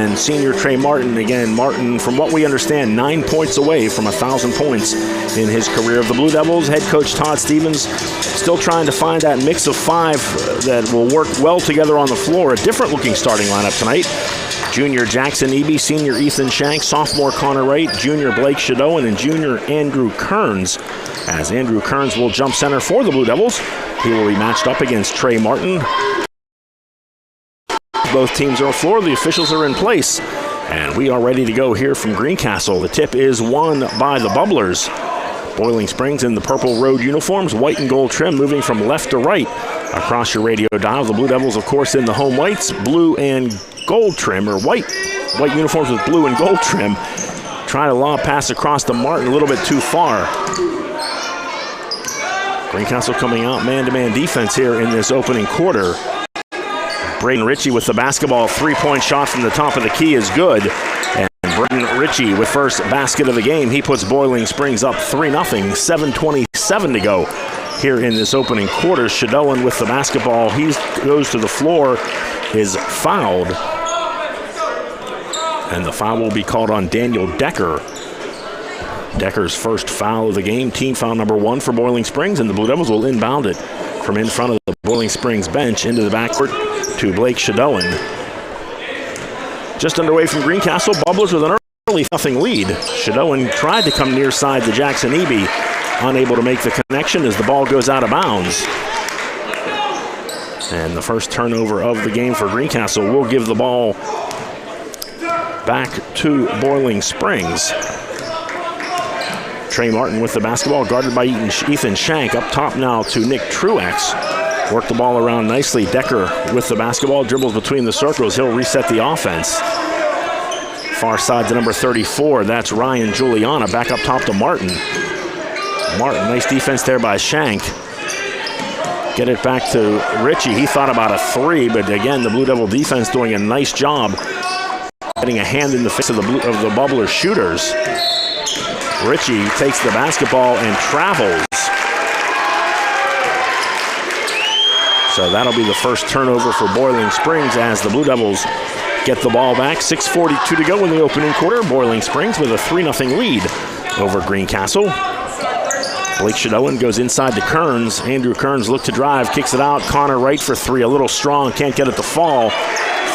And senior Trey Martin, again, Martin, from what we understand, 9 points away from 1,000 points in his career. Of the Blue Devils, head coach Todd Stevens still trying to find that mix of five that will work well together on the floor. A different-looking starting lineup tonight. Junior Jackson Eby, senior Ethan Shank, sophomore Connor Wright, junior Blake Shadowan, and junior Andrew Kearns. As Andrew Kearns will jump center for the Blue Devils. He will be matched up against Trey Martin. Both teams are on the floor. The officials are in place. And we are ready to go here from Greencastle. The tip is won by the Bubblers. Boiling Springs in the purple road uniforms, white and gold trim, moving from left to right across your radio dial. The Blue Devils, of course, in the home whites, blue and gold trim, or white uniforms with blue and gold trim. Trying to lob pass across to Martin, a little bit too far. Greencastle coming out man-to-man defense here in this opening quarter. Braden Ritchie with the basketball, three-point shot from the top of the key is good. And Braden Ritchie with first basket of the game. He puts Boiling Springs up 3-0, 7:27 to go here in this opening quarter. Shadowan with the basketball. He goes to the floor, is fouled. And the foul will be called on Daniel Decker. Decker's first foul of the game, team foul number 1 for Boiling Springs, and the Blue Devils will inbound it from in front of the Boiling Springs bench into the backcourt to Blake Shadowan. Just underway from Greencastle, Bubblers with an early 0-0 lead. Shadowan tried to come near side to Jackson Eby, unable to make the connection as the ball goes out of bounds. And the first turnover of the game for Greencastle will give the ball back to Boiling Springs. Trey Martin with the basketball, guarded by Ethan Shank. Up top now to Nick Truex. Work the ball around nicely. Decker with the basketball, dribbles between the circles. He'll reset the offense. Far side to number 34. That's Ryan Juliana. Back up top to Martin. Martin, nice defense there by Shank. Get it back to Ritchie. He thought about a three, but again, the Blue Devil defense doing a nice job getting a hand in the face of the Bubbler shooters. Ritchie takes the basketball and travels. So that'll be the first turnover for Boiling Springs as the Blue Devils get the ball back. 6:42 to go in the opening quarter. Boiling Springs with a 3-0 lead over Greencastle. Blake Shadowan goes inside to Kearns. Andrew Kearns looked to drive, kicks it out. Connor Wright for three, a little strong, can't get it to fall.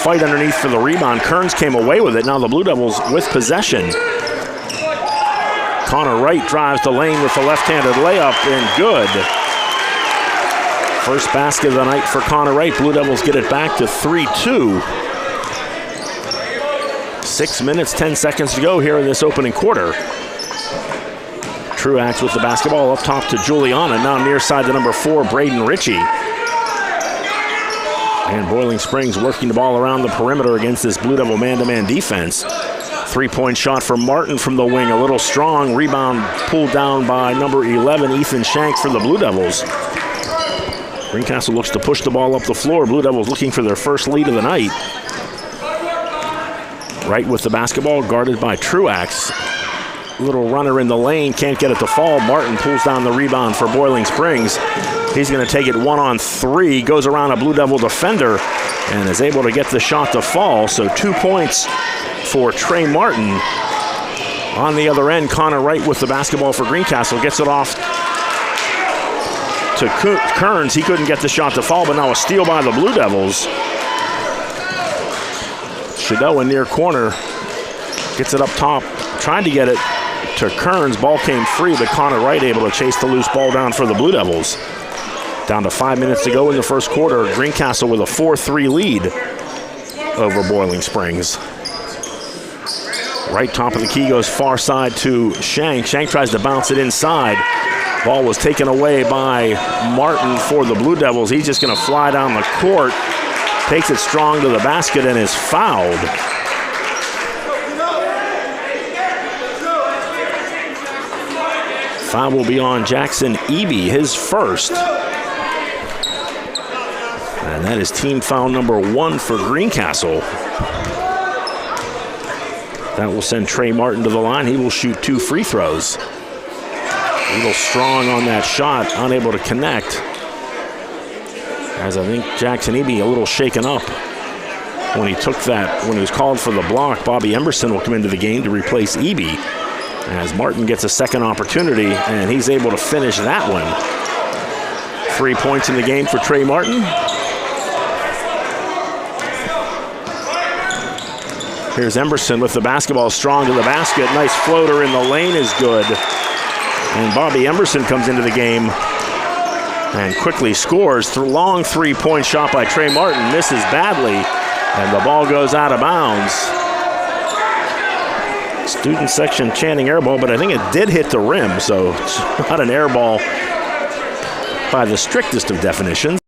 Fight underneath for the rebound. Kearns came away with it. Now the Blue Devils with possession. Connor Wright drives the lane with the left-handed layup, and good. First basket of the night for Connor Wright. Blue Devils get it back to 3-2. 6 minutes, 10 seconds to go here in this opening quarter. Truax with the basketball up top to Juliana. Now near side to number 4, Braden Ritchie. And Boiling Springs working the ball around the perimeter against this Blue Devil man-to-man defense. Three-point shot from Martin from the wing, a little strong. Rebound pulled down by number 11, Ethan Shank for the Blue Devils. Greencastle looks to push the ball up the floor. Blue Devils looking for their first lead of the night. Wright with the basketball, guarded by Truax. Little runner in the lane, can't get it to fall. Martin pulls down the rebound for Boiling Springs. He's going to take it 1-on-3, goes around a Blue Devil defender, and is able to get the shot to fall. So 2 points for Trey Martin. On the other end, Connor Wright with the basketball for Greencastle, gets it off to Kearns. He couldn't get the shot to fall, but now a steal by the Blue Devils. Shadowan near corner, gets it up top, trying to get it to Kearns. Ball came free, but Connor Wright able to chase the loose ball down for the Blue Devils. Down to 5 minutes to go in the first quarter. Greencastle with a 4-3 lead over Boiling Springs. Right top of the key goes far side to Shank. Shank tries to bounce it inside. Ball was taken away by Martin for the Blue Devils. He's just going to fly down the court. Takes it strong to the basket and is fouled. Foul will be on Jackson Eby, his first. And that is team foul number 1 for Greencastle. That will send Trey Martin to the line. He will shoot 2 free throws. A little strong on that shot, unable to connect. As I think Jackson Eby a little shaken up. when he was called for the block. Bobby Emerson will come into the game to replace Eby, as Martin gets a second opportunity, and he's able to finish that one. 3 points in the game for Trey Martin. Here's Emerson with the basketball, strong to the basket. Nice floater in the lane is good. And Bobby Emerson comes into the game and quickly scores. Long three-point shot by Trey Martin, misses badly, and the ball goes out of bounds. Student section chanting air ball, but I think it did hit the rim, so it's not an air ball by the strictest of definitions.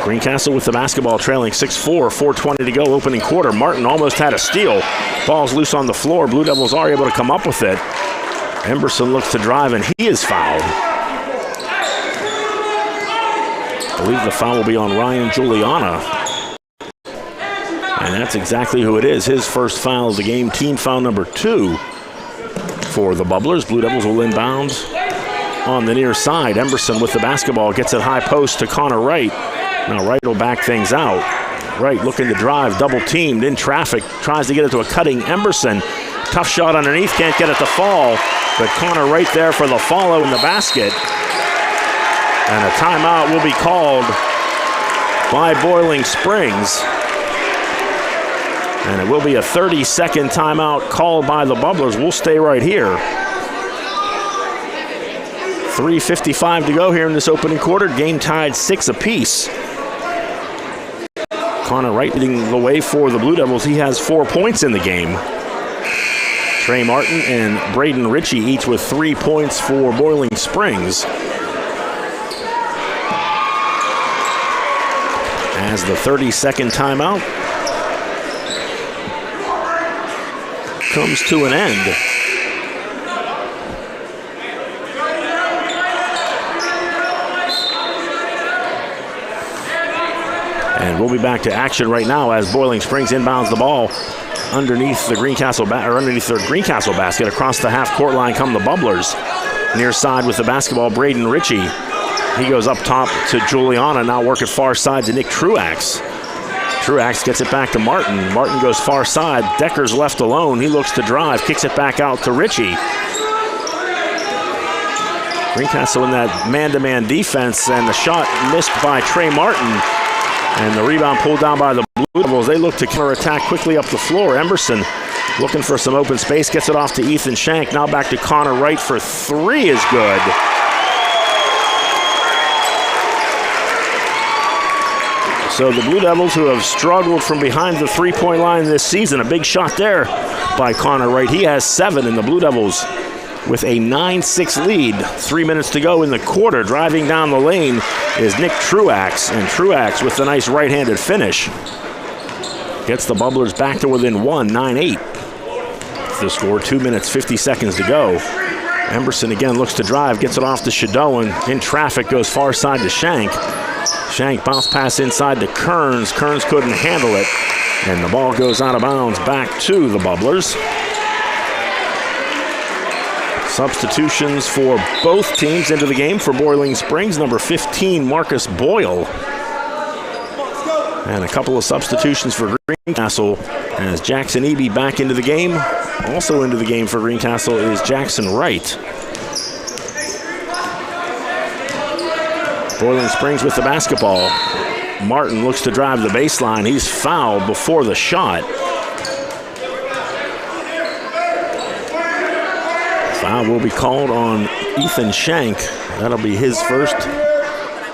Greencastle with the basketball, trailing 6-4, 4:20 to go, opening quarter. Martin almost had a steal. Ball's loose on the floor. Blue Devils are able to come up with it. Emerson looks to drive, and he is fouled. I believe the foul will be on Ryan Juliana. And that's exactly who it is. His first foul of the game, team foul number 2 for the Bubblers. Blue Devils will inbound on the near side. Emerson with the basketball, gets it high post to Connor Wright. Now Wright will back things out. Wright looking to drive, double teamed in traffic, tries to get it to a cutting Emerson. Tough shot underneath, can't get it to fall, but Connor Wright there for the follow in the basket. And a timeout will be called by Boiling Springs. And it will be a 30-second timeout called by the Bubblers. We'll stay right here. 3:55 to go here in this opening quarter. Game tied 6 apiece. Connor Wright leading the way for the Blue Devils. He has 4 points in the game. Trey Martin and Braden Ritchie each with 3 points for Boiling Springs. As the 30-second timeout comes to an end. And we'll be back to action right now as Boiling Springs inbounds the ball underneath the Greencastle basket. Across the half-court line come the Bubblers. Near side with the basketball, Braden Ritchie. He goes up top to Juliana, now working far side to Nick Truax. Truax gets it back to Martin. Martin goes far side. Decker's left alone. He looks to drive, kicks it back out to Ritchie. Greencastle in that man-to-man defense, and the shot missed by Trey Martin. And the rebound pulled down by the Blue Devils. They look to counterattack quickly up the floor. Emerson looking for some open space, gets it off to Ethan Shank. Now back to Connor Wright for 3 is good. So the Blue Devils, who have struggled from behind the three-point line this season, a big shot there by Connor Wright. He has 7, and the Blue Devils with a 9-6 lead. 3 minutes to go in the quarter. Driving down the lane is Nick Truax, and Truax with the nice right-handed finish gets the Bubblers back to within 1, 9-8. The score, 2 minutes, 50 seconds to go. Emerson again looks to drive, gets it off to Shadow, and in traffic goes far side to Shank. Shank bounce pass inside to Kearns. Kearns couldn't handle it, and the ball goes out of bounds back to the Bubblers. Substitutions for both teams into the game. For Boiling Springs, number 15, Marcus Boyle. And a couple of substitutions for Greencastle as Jackson Eby back into the game. Also into the game for Greencastle is Jackson Wright. Boiling Springs with the basketball. Martin looks to drive the baseline. He's fouled before the shot. Foul will be called on Ethan Shank. That'll be his first.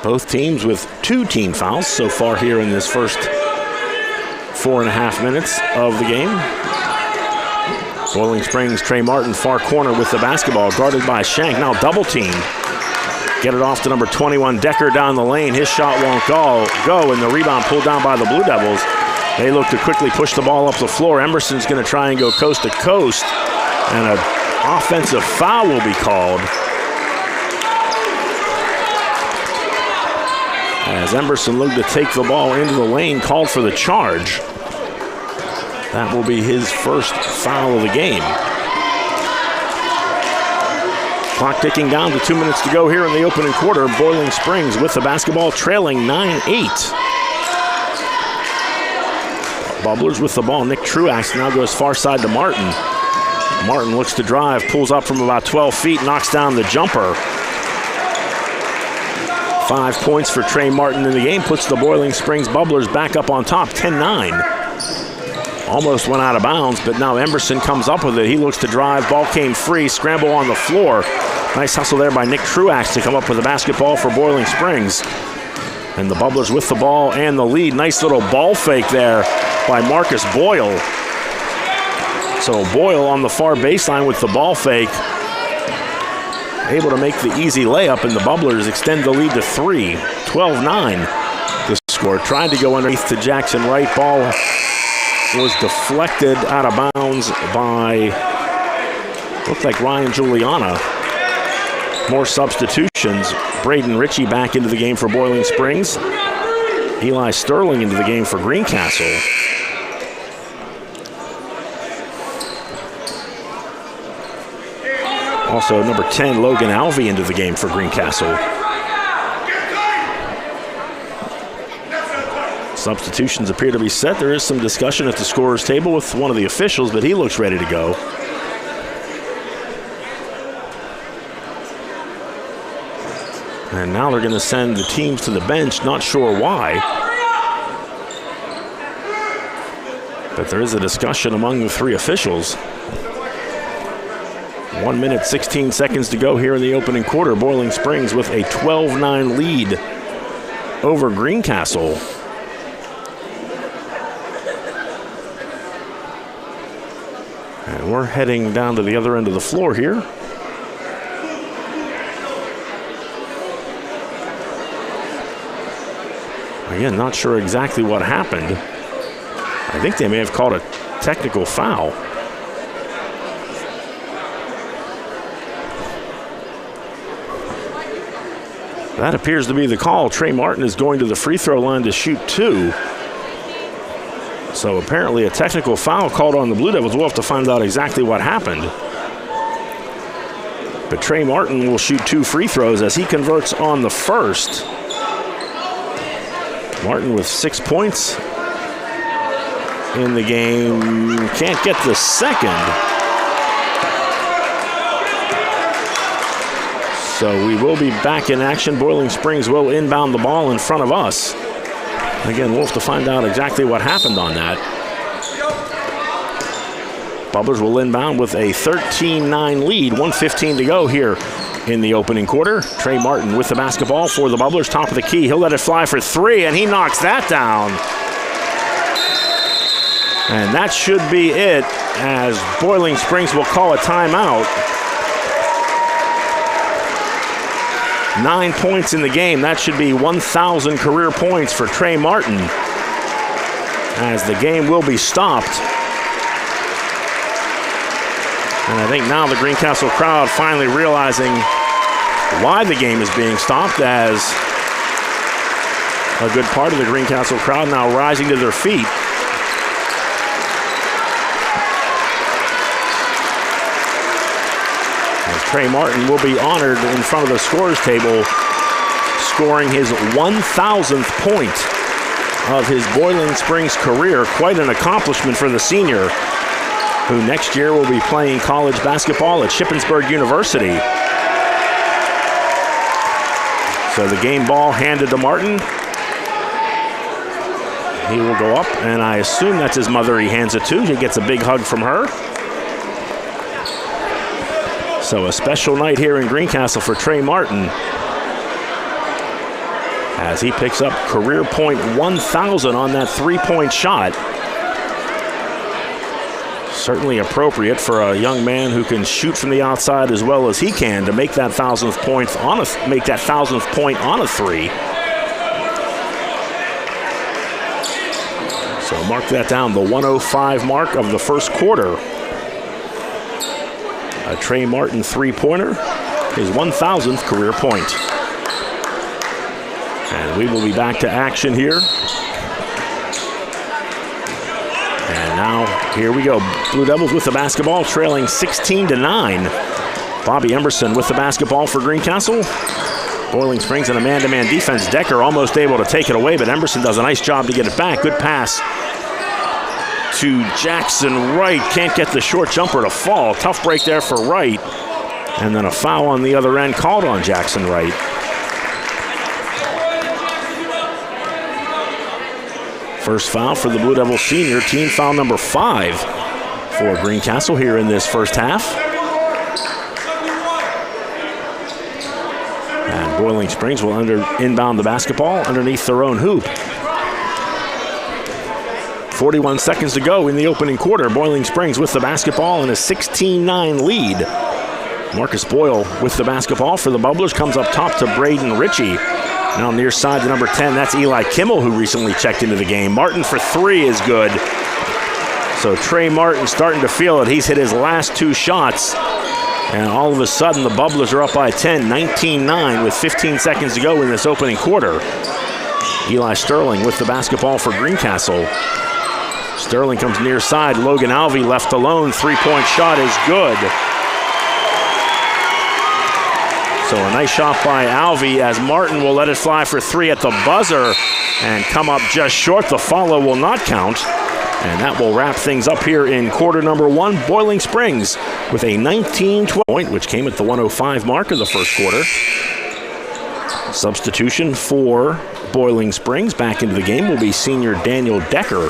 Both teams with 2 team fouls so far here in this first 4.5 minutes of the game. Boiling Springs, Trey Martin, far corner with the basketball, guarded by Shank, now double teamed. Get it off to number 21, Decker down the lane. His shot won't go, and the rebound pulled down by the Blue Devils. They look to quickly push the ball up the floor. Emerson's going to try and go coast to coast, and an offensive foul will be called as Emerson looked to take the ball into the lane, called for the charge. That will be his first foul of the game. Clock ticking down to 2 minutes to go here in the opening quarter. Boiling Springs with the basketball, trailing 9-8. Bubblers with the ball. Nick Truax now goes far side to Martin. Martin looks to drive, pulls up from about 12 feet, knocks down the jumper. 5 points for Trey Martin in the game, puts the Boiling Springs Bubblers back up on top, 10-9. Almost went out of bounds, but now Emerson comes up with it. He looks to drive, ball came free, scramble on the floor. Nice hustle there by Nick Truax to come up with a basketball for Boiling Springs. And the Bubblers with the ball and the lead. Nice little ball fake there by Marcus Boyle. So Boyle on the far baseline with the ball fake, able to make the easy layup, and the Bubblers extend the lead to 3. 12-9 the score. Tried to go underneath to Jackson Wright. Ball was deflected out of bounds by, looked like Ryan Juliana. More substitutions. Braden Ritchie back into the game for Boiling Springs. Eli Sterling into the game for Greencastle. Also, number 10, Logan Alvey into the game for Greencastle. Substitutions appear to be set. There is some discussion at the scorer's table with one of the officials, but he looks ready to go. And now they're going to send the teams to the bench, not sure why. But there is a discussion among the 3 officials. 1 minute, 16 seconds to go here in the opening quarter. Boiling Springs with a 12-9 lead over Greencastle. And we're heading down to the other end of the floor here. Again, not sure exactly what happened. I think they may have called a technical foul. That appears to be the call. Trey Martin is going to the free throw line to shoot 2. So apparently a technical foul called on the Blue Devils. We'll have to find out exactly what happened. But Trey Martin will shoot 2 free throws as he converts on the first. Martin with 6 points in the game. Can't get the second. So we will be back in action. Boiling Springs will inbound the ball in front of us. Again, we'll have to find out exactly what happened on that. Bubblers will inbound with a 13-9 lead. 1:15 to go here in the opening quarter. Trey Martin with the basketball for the Bubblers, top of the key. He'll let it fly for 3, and he knocks that down. And that should be it, as Boiling Springs will call a timeout. 9 points in the game. That should be 1,000 career points for Trey Martin, as the game will be stopped. And I think now the Greencastle crowd finally realizing why the game is being stopped, as a good part of the Greencastle crowd now rising to their feet. Trey Martin will be honored in front of the scorer's table, scoring his 1,000th point of his Boiling Springs career. Quite an accomplishment for the senior, who next year will be playing college basketball at Shippensburg University. So the game ball handed to Martin. He will go up, and I assume that's his mother he hands it to. He gets a big hug from her. So a special night here in Greencastle for Trey Martin, as he picks up career point 1,000 on that 3-point shot. Certainly appropriate for a young man who can shoot from the outside as well as he can to make that 1,000th point on a 3. So mark that down, the 1:05 mark of the first quarter. A Trey Martin 3-pointer, his 1,000th career point. And we will be back to action here. And now, here we go. Blue Devils with the basketball, trailing 16-9. Bobby Emerson with the basketball for Greencastle. Boiling Springs in a man-to-man defense. Decker almost able to take it away, but Emerson does a nice job to get it back. Good pass to Jackson Wright. Can't get the short jumper to fall. Tough break there for Wright. And then a foul on the other end called on Jackson Wright. First foul for the Blue Devils senior, team foul number 5 for Greencastle here in this first half. And Boiling Springs will inbound the basketball underneath their own hoop. 41 seconds to go in the opening quarter. Boiling Springs with the basketball and a 16-9 lead. Marcus Boyle with the basketball for the Bubblers, comes up top to Braden Ritchie. Now near side to number 10, that's Eli Kimmel, who recently checked into the game. Martin for 3 is good. So Trey Martin starting to feel it. He's hit his last 2 shots. And all of a sudden, the Bubblers are up by 10, 19-9 with 15 seconds to go in this opening quarter. Eli Sterling with the basketball for Greencastle. Sterling comes near side. Logan Alvey left alone. 3-point shot is good. So a nice shot by Alvey as Martin will let it fly for 3 at the buzzer and come up just short. The follow will not count. And that will wrap things up here in quarter number 1. Boiling Springs with a 19-12 point, which came at the 1:05 mark of the first quarter. Substitution for Boiling Springs back into the game will be senior Daniel Decker.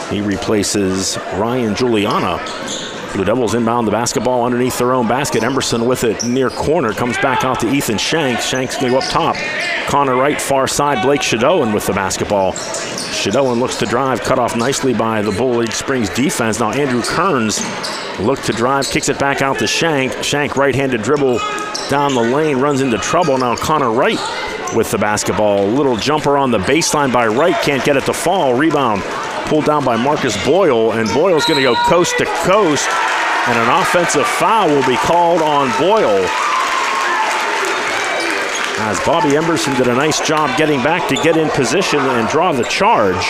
He replaces Ryan Juliana. Blue Devils inbound the basketball underneath their own basket. Emerson with it near corner. Comes back out to Ethan Shank. Shank's going to go up top. Connor Wright, far side. Blake Shadowan with the basketball. Shadowan looks to drive. Cut off nicely by the Boiling Springs defense. Now Andrew Kearns look to drive. Kicks it back out to Shank. Shank right-handed dribble down the lane. Runs into trouble. Now Connor Wright with the basketball. Little jumper on the baseline by Wright. Can't get it to fall. Rebound pulled down by Marcus Boyle, and Boyle's going to go coast to coast, and an offensive foul will be called on Boyle. As Bobby Emberson did a nice job getting back to get in position and draw the charge.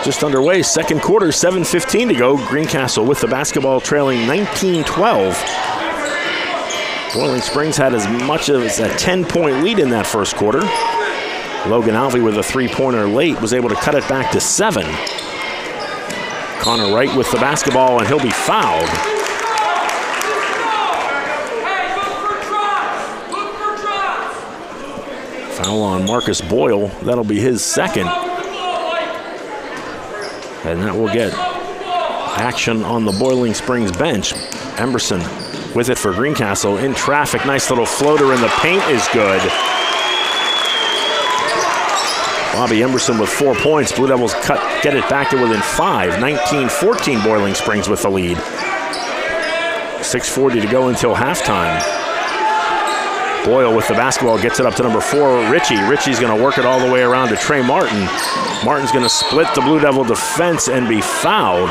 Just underway, second quarter, 7:15 to go. Greencastle with the basketball trailing 19-12. Boiling Springs had as much as a 10-point lead in that first quarter. Logan Alvey with a 3-pointer late was able to cut it back to 7. Connor Wright with the basketball, and he'll be fouled. Foul on Marcus Boyle. That'll be his second. And that will get action on the Boiling Springs bench. Emberson with it for Greencastle in traffic. Nice little floater in the paint is good. Bobby Emberson with 4 points. Blue Devils get it back to within 5. 19-14 Boiling Springs with the lead. 6:40 to go until halftime. Boyle with the basketball gets it up to number 4, Ritchie. Ritchie's going to work it all the way around to Trey Martin. Martin's going to split the Blue Devil defense and be fouled.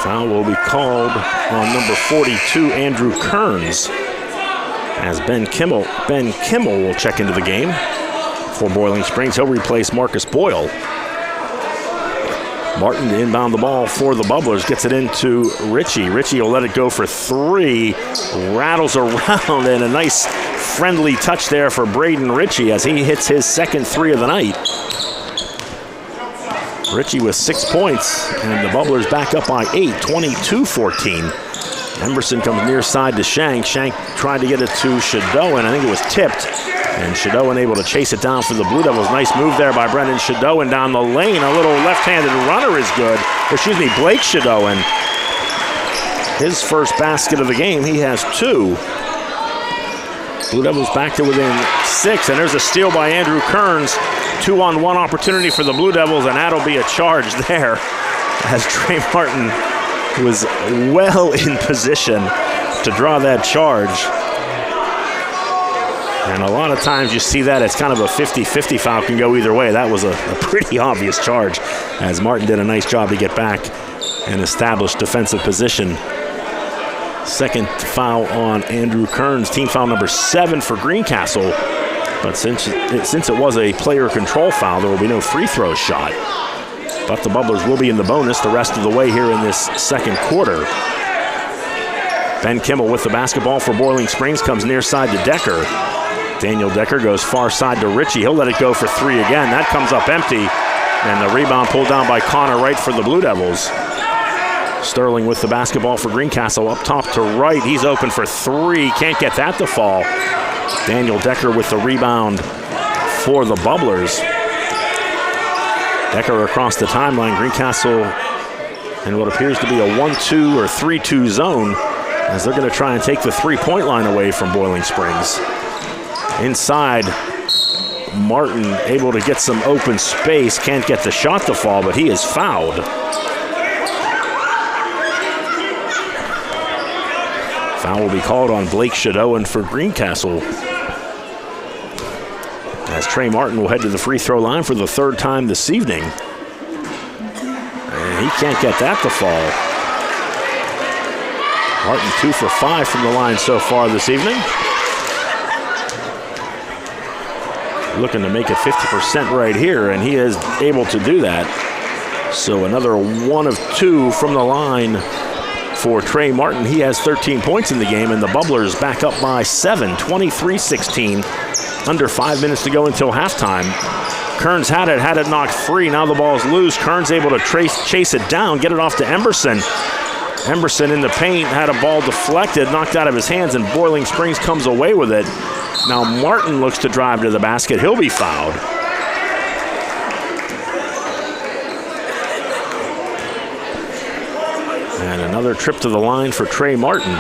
Foul will be called on number 42, Andrew Kearns, as Ben Kimmel will check into the game for Boiling Springs. He'll replace Marcus Boyle. Martin to inbound the ball for the Bubblers. Gets it into Ritchie. Ritchie will let it go for 3. Rattles around, and a nice friendly touch there for Braden Ritchie as he hits his second 3 of the night. Ritchie with 6 points, and the Bubblers back up by 8, 22-14. Emerson comes near side to Shank. Shank tried to get it to Shadowan. I think it was tipped. And Shadowan able to chase it down for the Blue Devils. Nice move there by Brendan Shadowan down the lane. A little left-handed runner is good. Blake Shadowan. His first basket of the game. He has 2. Blue Devils back to within 6. And there's a steal by Andrew Kearns. 2-on-1 opportunity for the Blue Devils, and that'll be a charge there as Trey Martin was well in position to draw that charge. And a lot of times you see that it's kind of a 50-50 foul, can go either way. That was a pretty obvious charge as Martin did a nice job to get back and establish defensive position. Second foul on Andrew Kearns, team foul number 7 for Greencastle. But since it was a player control foul, there will be no free throw shot. But the Bubblers will be in the bonus the rest of the way here in this second quarter. Ben Kimmel with the basketball for Boiling Springs, comes near side to Decker. Daniel Decker goes far side to Ritchie. He'll let it go for three again. That comes up empty, and the rebound pulled down by Connor Wright for the Blue Devils. Sterling with the basketball for Greencastle, up top to Wright. He's open for three, can't get that to fall. Daniel Decker with the rebound for the Bubblers. Decker across the timeline. Greencastle in what appears to be a 1-2 or 3-2 zone, as they're going to try and take the three-point line away from Boiling Springs. Inside, Martin able to get some open space, can't get the shot to fall, but he is fouled. Foul will be called on Blake Shadowan for Greencastle, as Trey Martin will head to the free throw line for the third time this evening. And he can't get that to fall. Martin 2 for 5 from the line so far this evening. Looking to make it 50% right here, and he is able to do that. So another 1 of 2 from the line for Trey Martin. He has 13 points in the game, and the Bubblers back up by 7, 23-16. Under 5 minutes to go until halftime. Kearns had it knocked free. Now the ball's loose. Kearns able to chase it down, get it off to Emberson. Emberson in the paint, had a ball deflected, knocked out of his hands, and Boiling Springs comes away with it. Now Martin looks to drive to the basket. He'll be fouled. And another trip to the line for Trey Martin.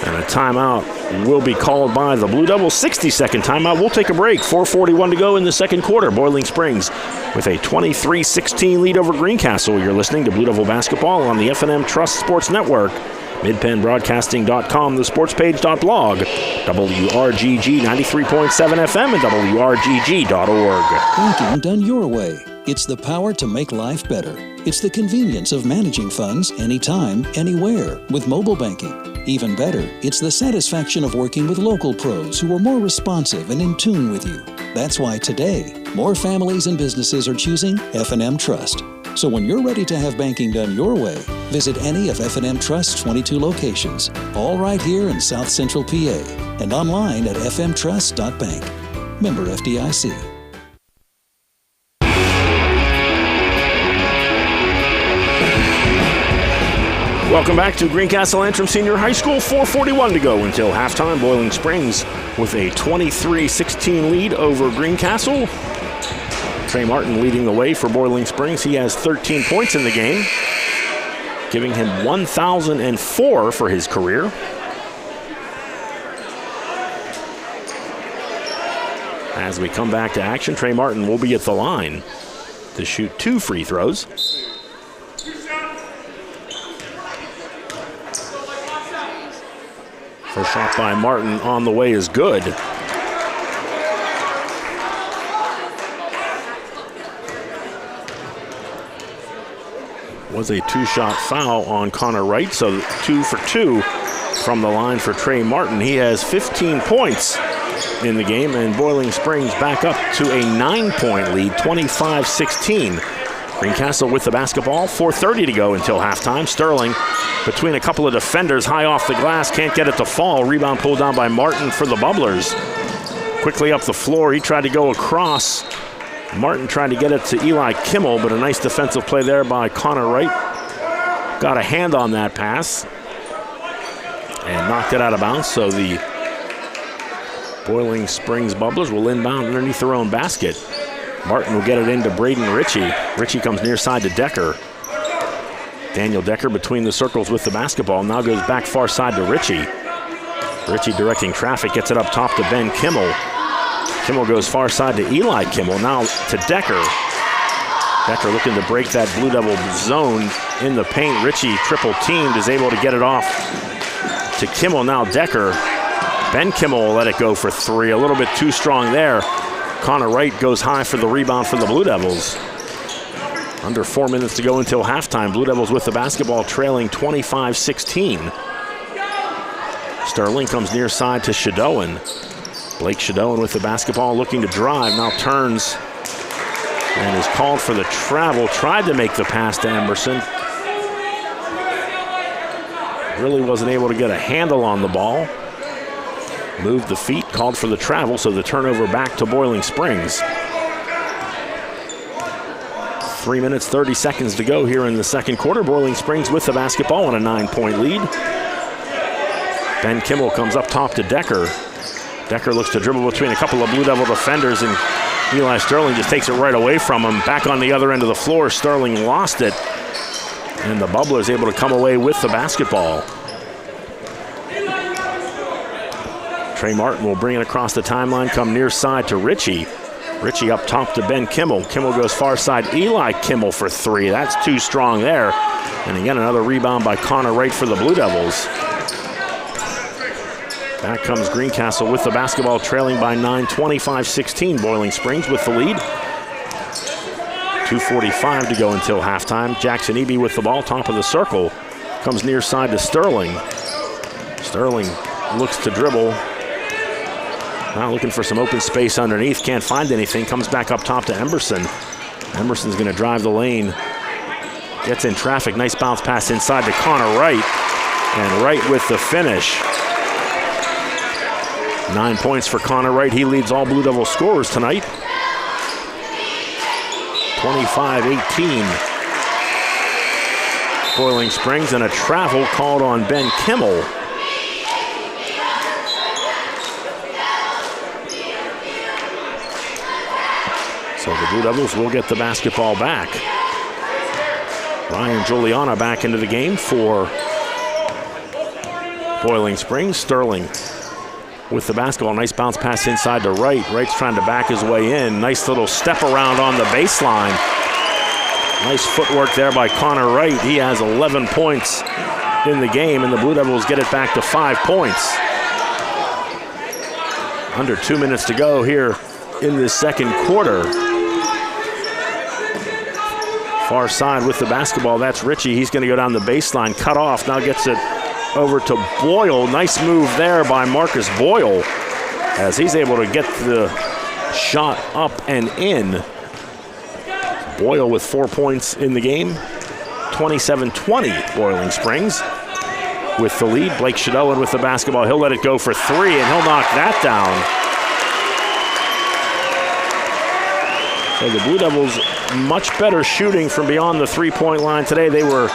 And a timeout will be called by the Blue Devils. 60-second timeout. We'll take a break. 4:41 to go in the second quarter. Boiling Springs with a 23-16 lead over Greencastle. You're listening to Blue Devil basketball on the F&M Trust Sports Network. MidPennBroadcasting.com, thesportspage.blog, WRGG 93.7 FM, and WRGG.org. Banking done your way. It's the power to make life better. It's the convenience of managing funds anytime, anywhere with mobile banking. Even better, it's the satisfaction of working with local pros who are more responsive and in tune with you. That's why today, more families and businesses are choosing F&M Trust. So when you're ready to have banking done your way, visit any of F&M Trust's 22 locations, all right here in South Central PA, and online at fmtrust.bank. Member FDIC. Welcome back to Greencastle Antrim Senior High School. 4:41 to go until halftime. Boiling Springs with a 23-16 lead over Greencastle. Trey Martin leading the way for Boiling Springs. He has 13 points in the game, giving him 1,004 for his career. As we come back to action, Trey Martin will be at the line to shoot 2 free throws. First shot by Martin on the way is good. Was a 2-shot foul on Connor Wright, so 2 for 2 from the line for Trey Martin. He has 15 points in the game, and Boiling Springs back up to a 9-point lead, 25-16. Greencastle with the basketball, 4:30 to go until halftime. Sterling between a couple of defenders, high off the glass, can't get it to fall. Rebound pulled down by Martin for the Bubblers. Quickly up the floor, he tried to go across. Martin tried to get it to Eli Kimmel, but a nice defensive play there by Connor Wright. Got a hand on that pass and knocked it out of bounds, so the Boiling Springs Bubblers will inbound underneath their own basket. Martin will get it into Braden Ritchie. Ritchie comes near side to Decker. Daniel Decker between the circles with the basketball, now goes back far side to Ritchie. Ritchie directing traffic, gets it up top to Ben Kimmel. Kimmel goes far side to Eli Kimmel, now to Decker. Decker looking to break that Blue Devil zone in the paint. Ritchie triple teamed, is able to get it off to Kimmel, now Decker. Ben Kimmel will let it go for 3, a little bit too strong there. Connor Wright goes high for the rebound for the Blue Devils. Under 4 minutes to go until halftime. Blue Devils with the basketball trailing 25-16. Sterling comes near side to Shadowan. Blake Shadowan with the basketball looking to drive. Now turns and is called for the travel. Tried to make the pass to Emerson. really wasn't able to get a handle on the ball. Moved the feet, called for the travel, so the turnover back to Boiling Springs. 3 minutes, 30 seconds to go here in the second quarter. Boiling Springs with the basketball on a 9-point lead. Ben Kimmel comes up top to Decker. Decker looks to dribble between a couple of Blue Devil defenders, and Eli Sterling just takes it right away from him. Back on the other end of the floor, Sterling lost it, and the Bubbler is able to come away with the basketball. Trey Martin will bring it across the timeline, come near side to Ritchie. Ritchie up top to Ben Kimmel. Kimmel goes far side. Eli Kimmel for three. That's too strong there. And again, another rebound by Connor Wright for the Blue Devils. Back comes Greencastle with the basketball, trailing by 9, 25-16. Boiling Springs with the lead. 2:45 to go until halftime. Jackson Eby with the ball, top of the circle. Comes near side to Sterling. Sterling looks to dribble. Now looking for some open space underneath. Can't find anything. Comes back up top to Emberson. Emberson's going to drive the lane. Gets in traffic. Nice bounce pass inside to Connor Wright. And Wright with the finish. 9 points for Connor Wright. He leads all Blue Devil scorers tonight. 25-18. Boiling Springs, and a travel called on Ben Kimmel. So the Blue Devils will get the basketball back. Ryan Juliana back into the game for Boiling Springs. Sterling with the basketball. Nice bounce pass inside to Wright. Wright's trying to back his way in. Nice little step around on the baseline. Nice footwork there by Connor Wright. He has 11 points in the game, and the Blue Devils get it back to 5 points. Under 2 minutes to go here in the second quarter. Far side with the basketball, that's Ritchie. He's going to go down the baseline, cut off, now gets it over to Boyle. Nice move there by Marcus Boyle as he's able to get the shot up and in. Boyle with 4 points in the game. 27-20 Boiling Springs with the lead. Blake Shadowan with the basketball. He'll let it go for three, and he'll knock that down. So the Blue Devils much better shooting from beyond the three-point line today. They were,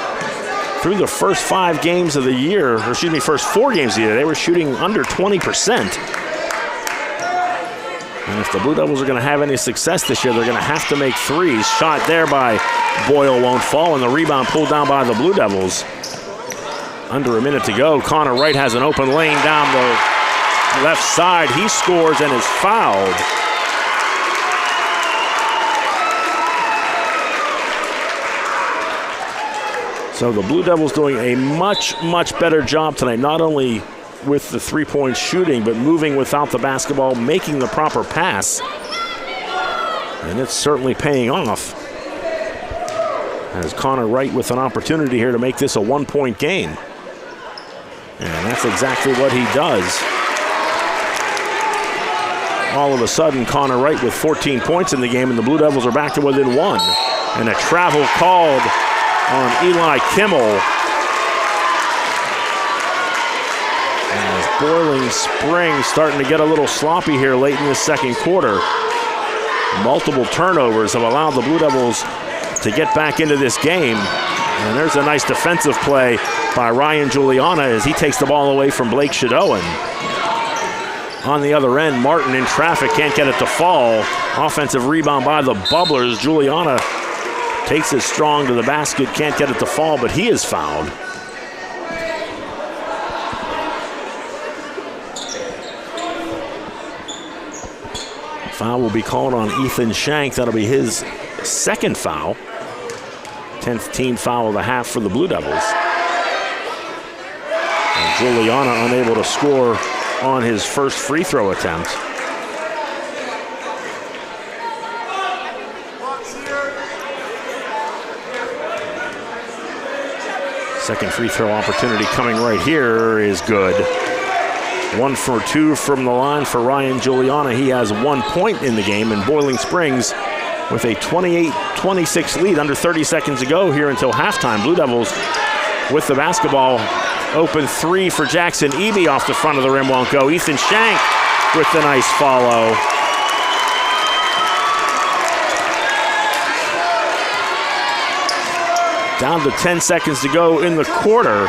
through the first 5 games of the year, or excuse me, first 4 games of the year, they were shooting under 20%. And if the Blue Devils are going to have any success this year, they're going to have to make threes. Shot there by Boyle won't fall, and the rebound pulled down by the Blue Devils. Under a minute to go. Connor Wright has an open lane down the left side. He scores and is fouled. So the Blue Devils doing a much, much better job tonight, not only with the three-point shooting, but moving without the basketball, making the proper pass. And it's certainly paying off. As Connor Wright with an opportunity here to make this a 1-point game. And that's exactly what he does. All of a sudden, Connor Wright with 14 points in the game, and the Blue Devils are back to within 1. And a travel called on Eli Kimmel. As Boiling Springs starting to get a little sloppy here late in this second quarter. Multiple turnovers have allowed the Blue Devils to get back into this game. And there's a nice defensive play by Ryan Juliana as he takes the ball away from Blake Shadowan. On the other end, Martin in traffic, can't get it to fall. Offensive rebound by the Bubblers. Juliana takes it strong to the basket, can't get it to fall, but he is fouled. Foul will be called on Ethan Shank. That'll be his second foul. 10th team foul of the half for the Blue Devils. And Juliana unable to score on his first free throw attempt. Second free throw opportunity coming right here is good. 1 for 2 from the line for Ryan Juliana. He has 1 point in the game, and Boiling Springs with a 28-26 lead, under 30 seconds to go here until halftime. Blue Devils with the basketball Open three for Jackson Eby off the front of the rim won't go. Ethan Shank with the nice follow. Down to 10 seconds to go in the quarter.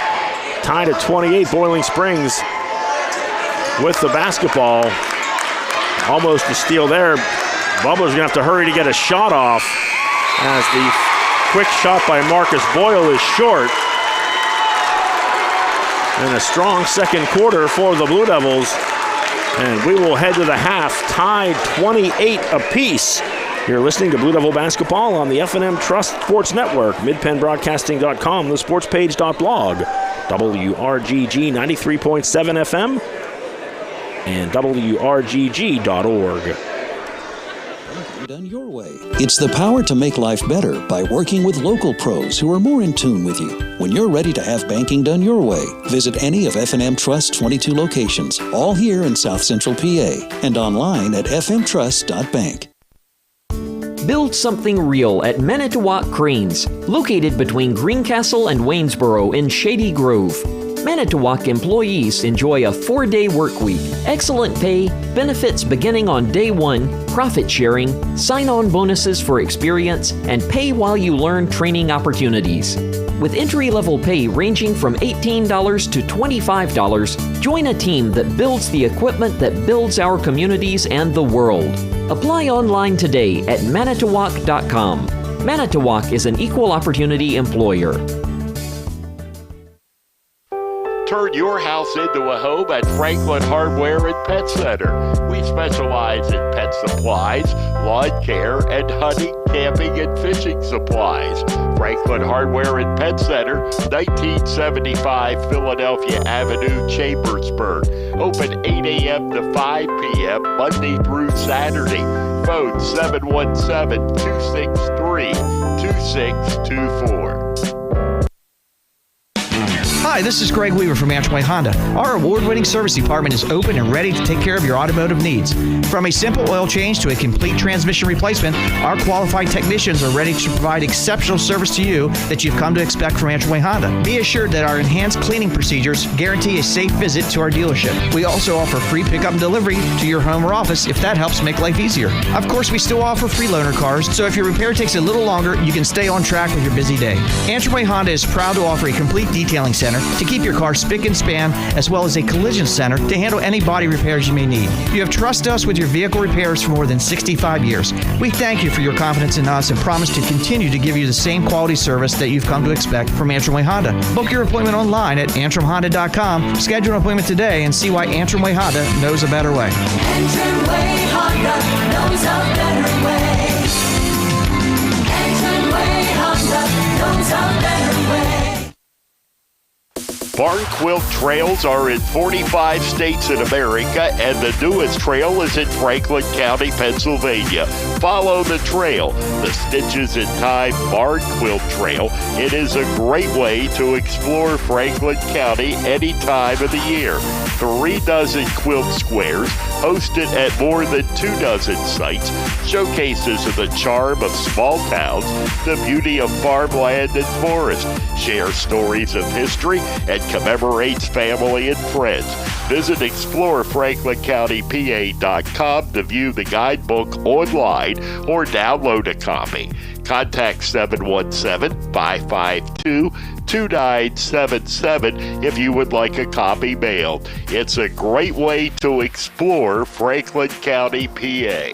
Tied at 28, Boiling Springs with the basketball. Almost a steal there. Bubba's gonna have to hurry to get a shot off as the quick shot by Marcus Boyle is short. And a strong second quarter for the Blue Devils. And we will head to the half, tied 28 apiece. You're listening to Blue Devil Basketball on the F&M Trust Sports Network, midpennbroadcasting.com, thesportspage.blog, WRGG 93.7 FM, and WRGG.org. Done your way. It's the power to make life better by working with local pros who are more in tune with you. When you're ready to have banking done your way, visit any of F&M Trust's 22 locations, all here in South Central PA, and online at fmtrust.bank. Build something real at Manitowoc Cranes, located between Greencastle and Waynesboro in Shady Grove. Manitowoc employees enjoy a 4-day work week, excellent pay, benefits beginning on day 1, profit sharing, sign-on bonuses for experience, and pay while you learn training opportunities. With entry-level pay ranging from $18 to $25, join a team that builds the equipment that builds our communities and the world. Apply online today at manitowoc.com. Manitowoc is an equal opportunity employer. Turn your house into a home at Franklin Hardware and Pet Center. We specialize in pet supplies, lawn care, and hunting, camping, and fishing supplies. Franklin Hardware and Pet Center, 1975 Philadelphia Avenue, Chambersburg. Open 8 a.m. to 5 p.m. Monday through Saturday. Phone 717-263-2624. Hi, this is Greg Weaver from Antrimway Honda. Our award-winning service department is open and ready to take care of your automotive needs. From a simple oil change to a complete transmission replacement, our qualified technicians are ready to provide exceptional service to you that you've come to expect from Antrimway Honda. Be assured that our enhanced cleaning procedures guarantee a safe visit to our dealership. We also offer free pickup and delivery to your home or office if that helps make life easier. Of course, we still offer free loaner cars, so if your repair takes a little longer, you can stay on track with your busy day. Antrimway Honda is proud to offer a complete detailing center to keep your car spick and span, as well as a collision center to handle any body repairs you may need. You have trusted us with your vehicle repairs for more than 65 years. We thank you for your confidence in us and promise to continue to give you the same quality service that you've come to expect from Antrimway Honda. Book your appointment online at antrimhonda.com. Schedule an appointment today and see why Antrimway Honda knows a better way. Antrimway Honda knows a better way. Antrimway Honda knows a better way. Barn Quilt Trails are in 45 states in America, and the newest trail is in Franklin County, Pennsylvania. Follow the trail, the Stitches in Time Barn Quilt Trail. It is a great way to explore Franklin County any time of the year. 3 dozen quilt squares, hosted at more than 2 dozen sites, showcases the charm of small towns, the beauty of farmland and forest, share stories of history, and commemorates family and friends. Visit ExploreFranklinCountyPA.com to view the guidebook online or download a copy. Contact 717-552-2977 if you would like a copy mailed. It's a great way to explore Franklin County, PA.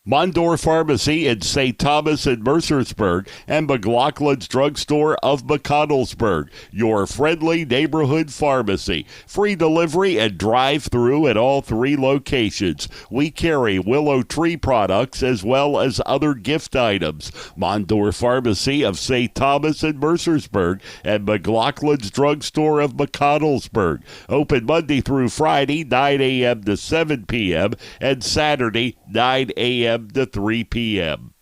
Mondor Pharmacy in St. Thomas and Mercersburg, and McLaughlin's Drugstore of McConnellsburg, your friendly neighborhood pharmacy. Free delivery and drive-through at all 3 locations. We carry Willow Tree products as well as other gift items. Mondor Pharmacy of St. Thomas and Mercersburg, and McLaughlin's Drugstore of McConnellsburg. Open Monday through Friday, 9 a.m. to 7 p.m., and Saturday, 9 a.m. to 3 p.m.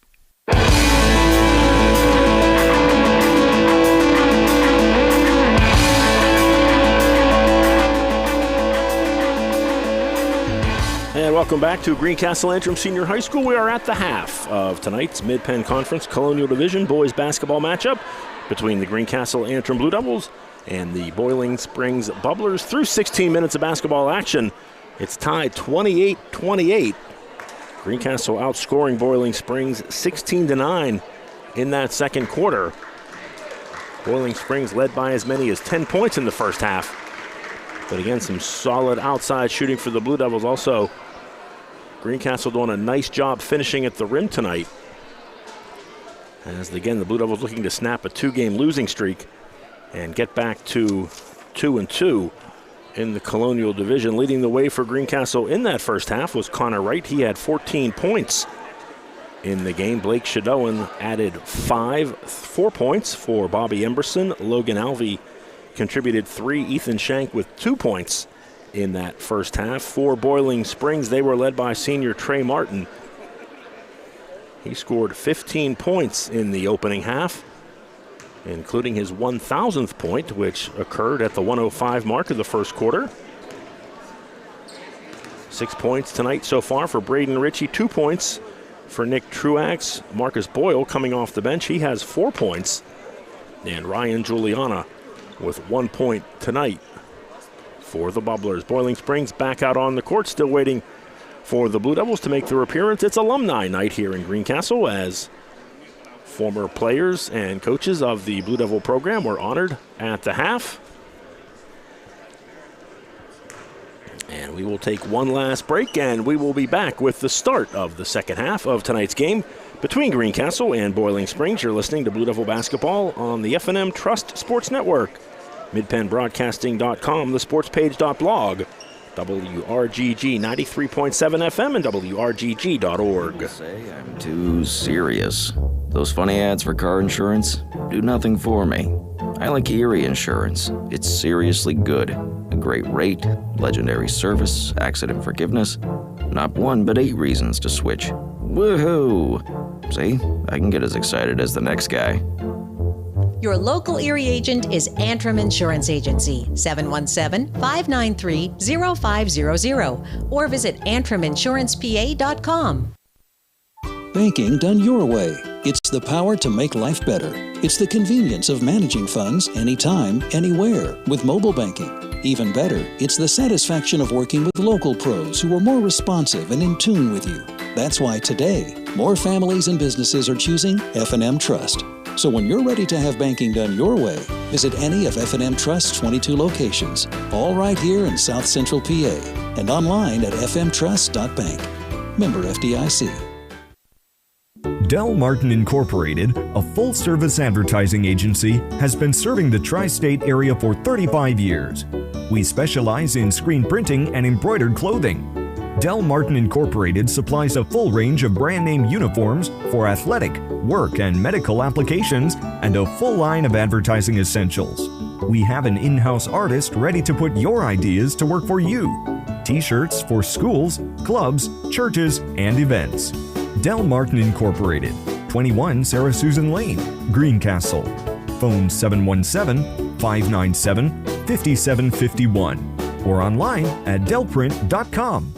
And welcome back to Greencastle Antrim Senior High School. We are at the half of tonight's Mid-Penn Conference Colonial Division boys basketball matchup between the Greencastle Antrim Blue Devils And the Boiling Springs Bubblers through 16 minutes of basketball action. It's tied 28-28. Greencastle outscoring Boiling Springs 16-9 in that second quarter. Boiling Springs led by as many as 10 points in the first half. But again, some solid outside shooting for the Blue Devils. Also, Greencastle doing a nice job finishing at the rim tonight. As again, the Blue Devils looking to snap a 2-game losing streak and get back to 2-2 in the Colonial Division. Leading the way for Greencastle in that first half was Connor Wright. He had 14 points in the game. Blake Shadowan added 4 points for Bobby Emberson. Logan Alvey contributed 3. Ethan Shank with 2 points in that first half. For Boiling Springs, they were led by senior Trey Martin. He scored 15 points in the opening half, including his 1,000th point, which occurred at the 1:05 mark of the first quarter. 6 points tonight so far for Braden Ritchie, 2 points for Nick Truax. Marcus Boyle coming off the bench, he has 4 points. And Ryan Juliana with 1 point tonight for the Bubblers. Boiling Springs back out on the court, still waiting for the Blue Devils to make their appearance. It's alumni night here in Greencastle as former players and coaches of the Blue Devil program were honored at the half. And we will take one last break, and we will be back with the start of the second half of tonight's game between Greencastle and Boiling Springs. You're listening to Blue Devil Basketball on the F&M Trust Sports Network, midpennbroadcasting.com, thesportspage.blog, WRGG 93.7 FM, and WRGG.org. People say I'm too serious. Those funny ads for car insurance do nothing for me. I like Erie Insurance. It's seriously good. A great rate, legendary service, accident forgiveness. Not 1, but 8 reasons to switch. Woohoo! See, I can get as excited as the next guy. Your local Erie agent is Antrim Insurance Agency, 717-593-0500, or visit antriminsurancepa.com. Banking done your way. It's the power to make life better. It's the convenience of managing funds anytime, anywhere with mobile banking. Even better, it's the satisfaction of working with local pros who are more responsive and in tune with you. That's why today, more families and businesses are choosing F&M Trust. So when you're ready to have banking done your way, visit any of F&M Trust's 22 locations, all right here in South Central PA, and online at fmtrust.bank. Member FDIC. Del Martin Incorporated, a full-service advertising agency, has been serving the tri-state area for 35 years. We specialize in screen printing and embroidered clothing. Del Martin Incorporated supplies a full range of brand name uniforms for athletic, work, and medical applications, and a full line of advertising essentials. We have an in-house artist ready to put your ideas to work for you. T-shirts for schools, clubs, churches, and events. Del Martin Incorporated, 21 Sarah Susan Lane, Greencastle. Phone 717-597-5751 or online at delprint.com.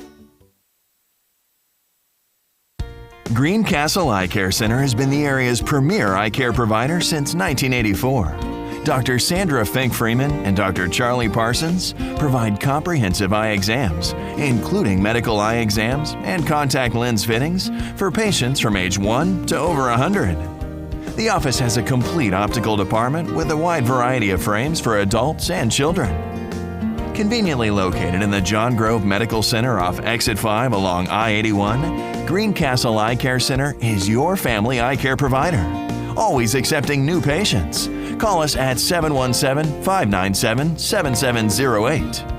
Greencastle Eye Care Center has been the area's premier eye care provider since 1984. Dr. Sandra Fink-Freeman and Dr. Charlie Parsons provide comprehensive eye exams, including medical eye exams and contact lens fittings for patients from age 1 to over 100. The office has a complete optical department with a wide variety of frames for adults and children. Conveniently located in the John Grove Medical Center off Exit 5 along I-81, Greencastle Eye Care Center is your family eye care provider, always accepting new patients. Call us at 717-597-7708.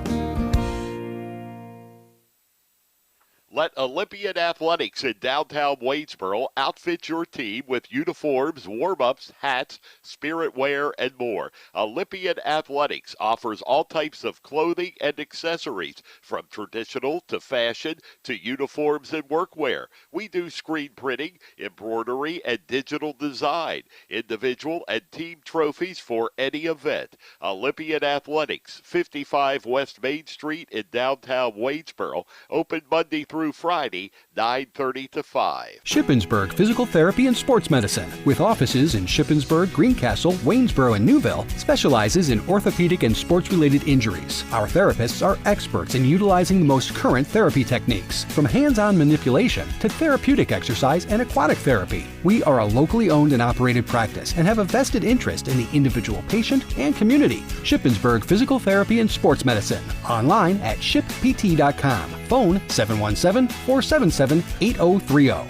Let Olympian Athletics in downtown Waynesboro outfit your team with uniforms, warm-ups, hats, spirit wear, and more. Olympian Athletics offers all types of clothing and accessories, from traditional to fashion to uniforms and workwear. We do screen printing, embroidery, and digital design, individual and team trophies for any event. Olympian Athletics, 55 West Main Street in downtown Waynesboro, open Monday through through Friday, 9:30 to 5. Shippensburg Physical Therapy and Sports Medicine, with offices in Shippensburg, Greencastle, Waynesboro, and Newville, specializes in orthopedic and sports-related injuries. Our therapists are experts in utilizing the most current therapy techniques, from hands-on manipulation to therapeutic exercise and aquatic therapy. We are a locally owned and operated practice and have a vested interest in the individual patient and community. Shippensburg Physical Therapy and Sports Medicine. Online at shippt.com. Phone 717-477-8030.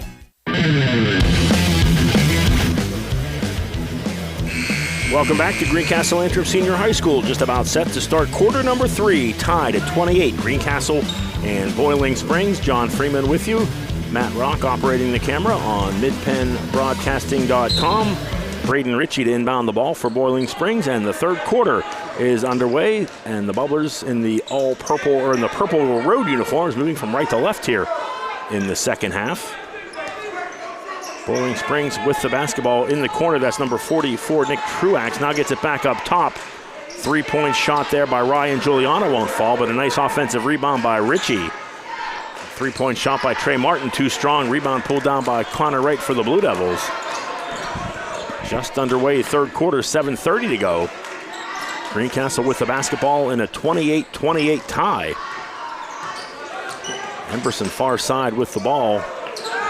Welcome back to Greencastle Antrim Senior High School. Just about set to start quarter number 3, tied at 28. Greencastle and Boiling Springs. John Freeman with you. Matt Rock operating the camera on midpennbroadcasting.com. Braden Ritchie to inbound the ball for Boiling Springs, and the third quarter is underway, and the Bubblers in the all-purple, or in the purple road uniforms, moving from right to left here in the second half. Boiling Springs with the basketball in the corner. That's number 44, Nick Truax. Now gets it back up top. Three-point shot there by Ryan Giuliano won't fall, but a nice offensive rebound by Ritchie. Three-point shot by Trey Martin, too strong. Rebound pulled down by Connor Wright for the Blue Devils. Just underway, third quarter, 7:30 to go. Greencastle with the basketball in a 28-28 tie. Emberson far side with the ball.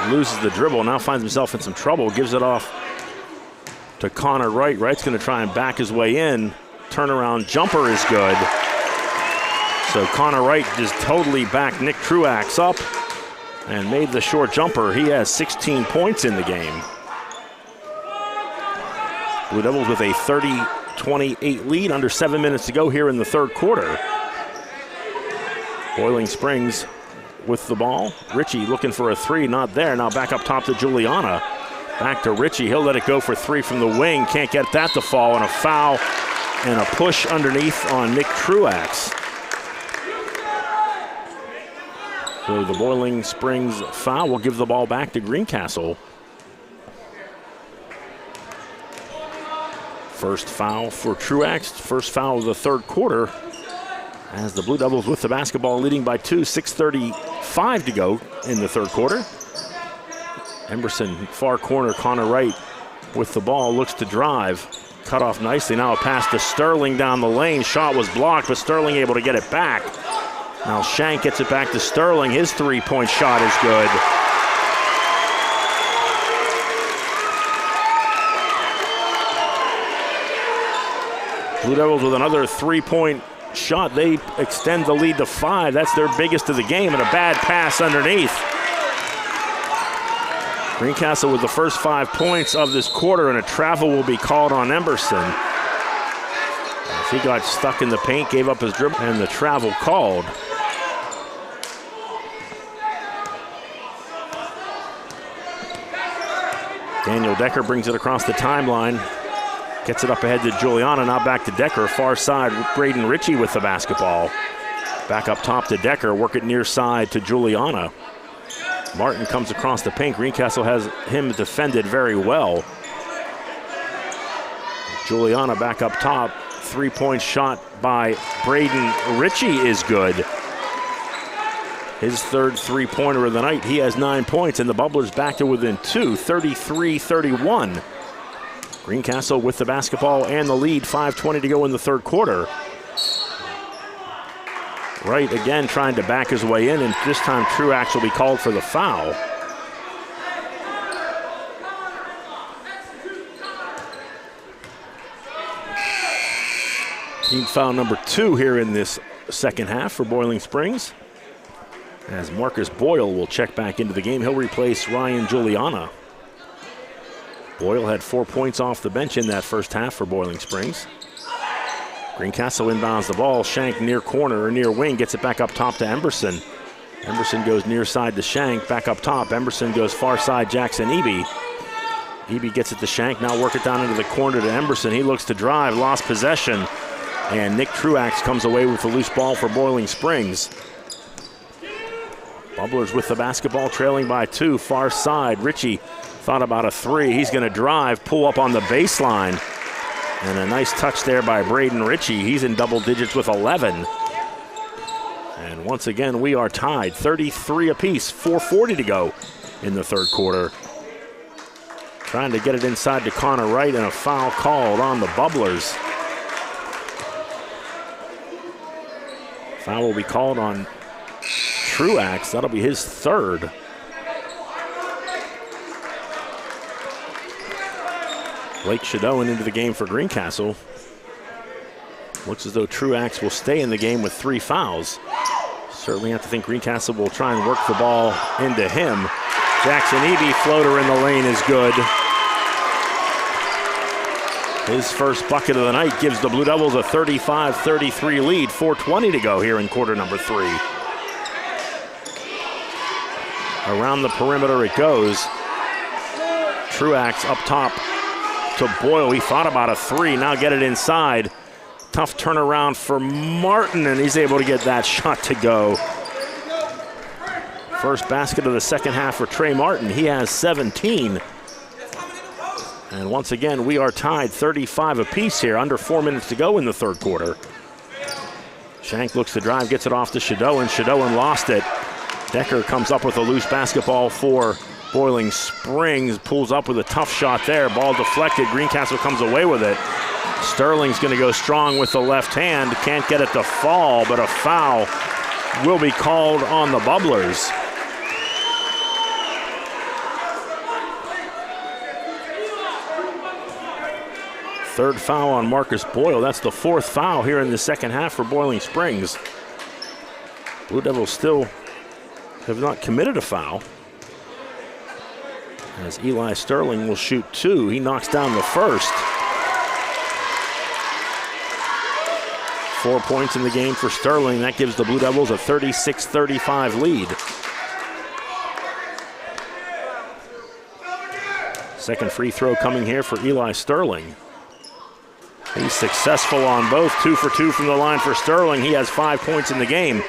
Loses the dribble, now finds himself in some trouble. Gives it off to Connor Wright. Wright's going to try and back his way in. Turnaround jumper is good. So Connor Wright just totally backed Nick Truax up and made the short jumper. He has 16 points in the game. Blue Devils with a 30-28 lead, under 7 minutes to go here in the third quarter. Boiling Springs with the ball. Ritchie looking for a three, not there. Now back up top to Giuliana. Back to Ritchie, he'll let it go for three from the wing. Can't get that to fall, and a foul and a push underneath on Nick Truax. So the Boiling Springs foul will give the ball back to Greencastle. First foul for Truax, first foul of the third quarter, as the Blue Devils with the basketball leading by 2, 6:35 to go in the third quarter. Emberson, far corner, Connor Wright with the ball, looks to drive. Cut off nicely, now a pass to Sterling down the lane. Shot was blocked, but Sterling able to get it back. Now Shank gets it back to Sterling. His three-point shot is good. Blue Devils with another three-point shot. They extend the lead to 5. That's their biggest of the game, and a bad pass underneath. Greencastle with the first 5 points of this quarter, and a travel will be called on Emberson. As he got stuck in the paint, gave up his dribble, and the travel called. Daniel Decker brings it across the timeline. Gets it up ahead to Giuliana, now back to Decker. Far side, Braden Ritchie with the basketball. Back up top to Decker, work it near side to Giuliana. Martin comes across the paint. Greencastle has him defended very well. Giuliana back up top. Three-point shot by Braden Ritchie is good. His third three-pointer of the night. He has 9 points, and the Bubblers back to within 2, 33-31. Greencastle with the basketball and the lead, 5:20 to go in the third quarter. Wright again trying to back his way in, and this time Truax will be called for the foul. Team foul number 2 here in this second half for Boiling Springs, as Marcus Boyle will check back into the game. He'll replace Ryan Giuliana. Boyle had 4 points off the bench in that first half for Boiling Springs. Greencastle inbounds the ball. Shank near corner or near wing, gets it back up top to Emberson. Emberson goes near side to Shank, back up top. Emberson goes far side, Jackson Eby. Eby gets it to Shank, now work it down into the corner to Emberson. He looks to drive, lost possession, and Nick Truax comes away with the loose ball for Boiling Springs. Bubblers with the basketball, trailing by 2, far side. Ritchie thought about a 3. He's going to drive, pull up on the baseline. And a nice touch there by Braden Ritchie. He's in double digits with 11. And once again, we are tied, 33 apiece, 4:40 to go in the third quarter. Trying to get it inside to Connor Wright, and a foul called on the Bubblers. Foul will be called on Truax. That'll be his third. Blake Shadowan into the game for Greencastle. Looks as though Truax will stay in the game with 3 fouls. Certainly have to think Greencastle will try and work the ball into him. Jackson Eby, floater in the lane is good. His first bucket of the night gives the Blue Devils a 35-33 lead. 4:20 to go here in quarter number 3. Around the perimeter it goes. Truax up top to Boyle. He thought about a 3, now get it inside. Tough turnaround for Martin, and he's able to get that shot to go. First basket of the second half for Trey Martin. He has 17. And once again, we are tied 35 apiece here, under 4 minutes to go in the third quarter. Shank looks to drive, gets it off to Shadowan. Shadowan lost it. Decker comes up with a loose basketball for Boiling Springs, pulls up with a tough shot there. Ball deflected, Greencastle comes away with it. Sterling's gonna go strong with the left hand. Can't get it to fall, but a foul will be called on the Bubblers. Third foul on Marcus Boyle. That's the 4th foul here in the second half for Boiling Springs. Blue Devils still have not committed a foul, as Eli Sterling will shoot 2. He knocks down the first. 4 points in the game for Sterling. That gives the Blue Devils a 36-35 lead. Second free throw coming here for Eli Sterling. He's successful on both. 2 for 2 from the line for Sterling. He has 5 points in the game.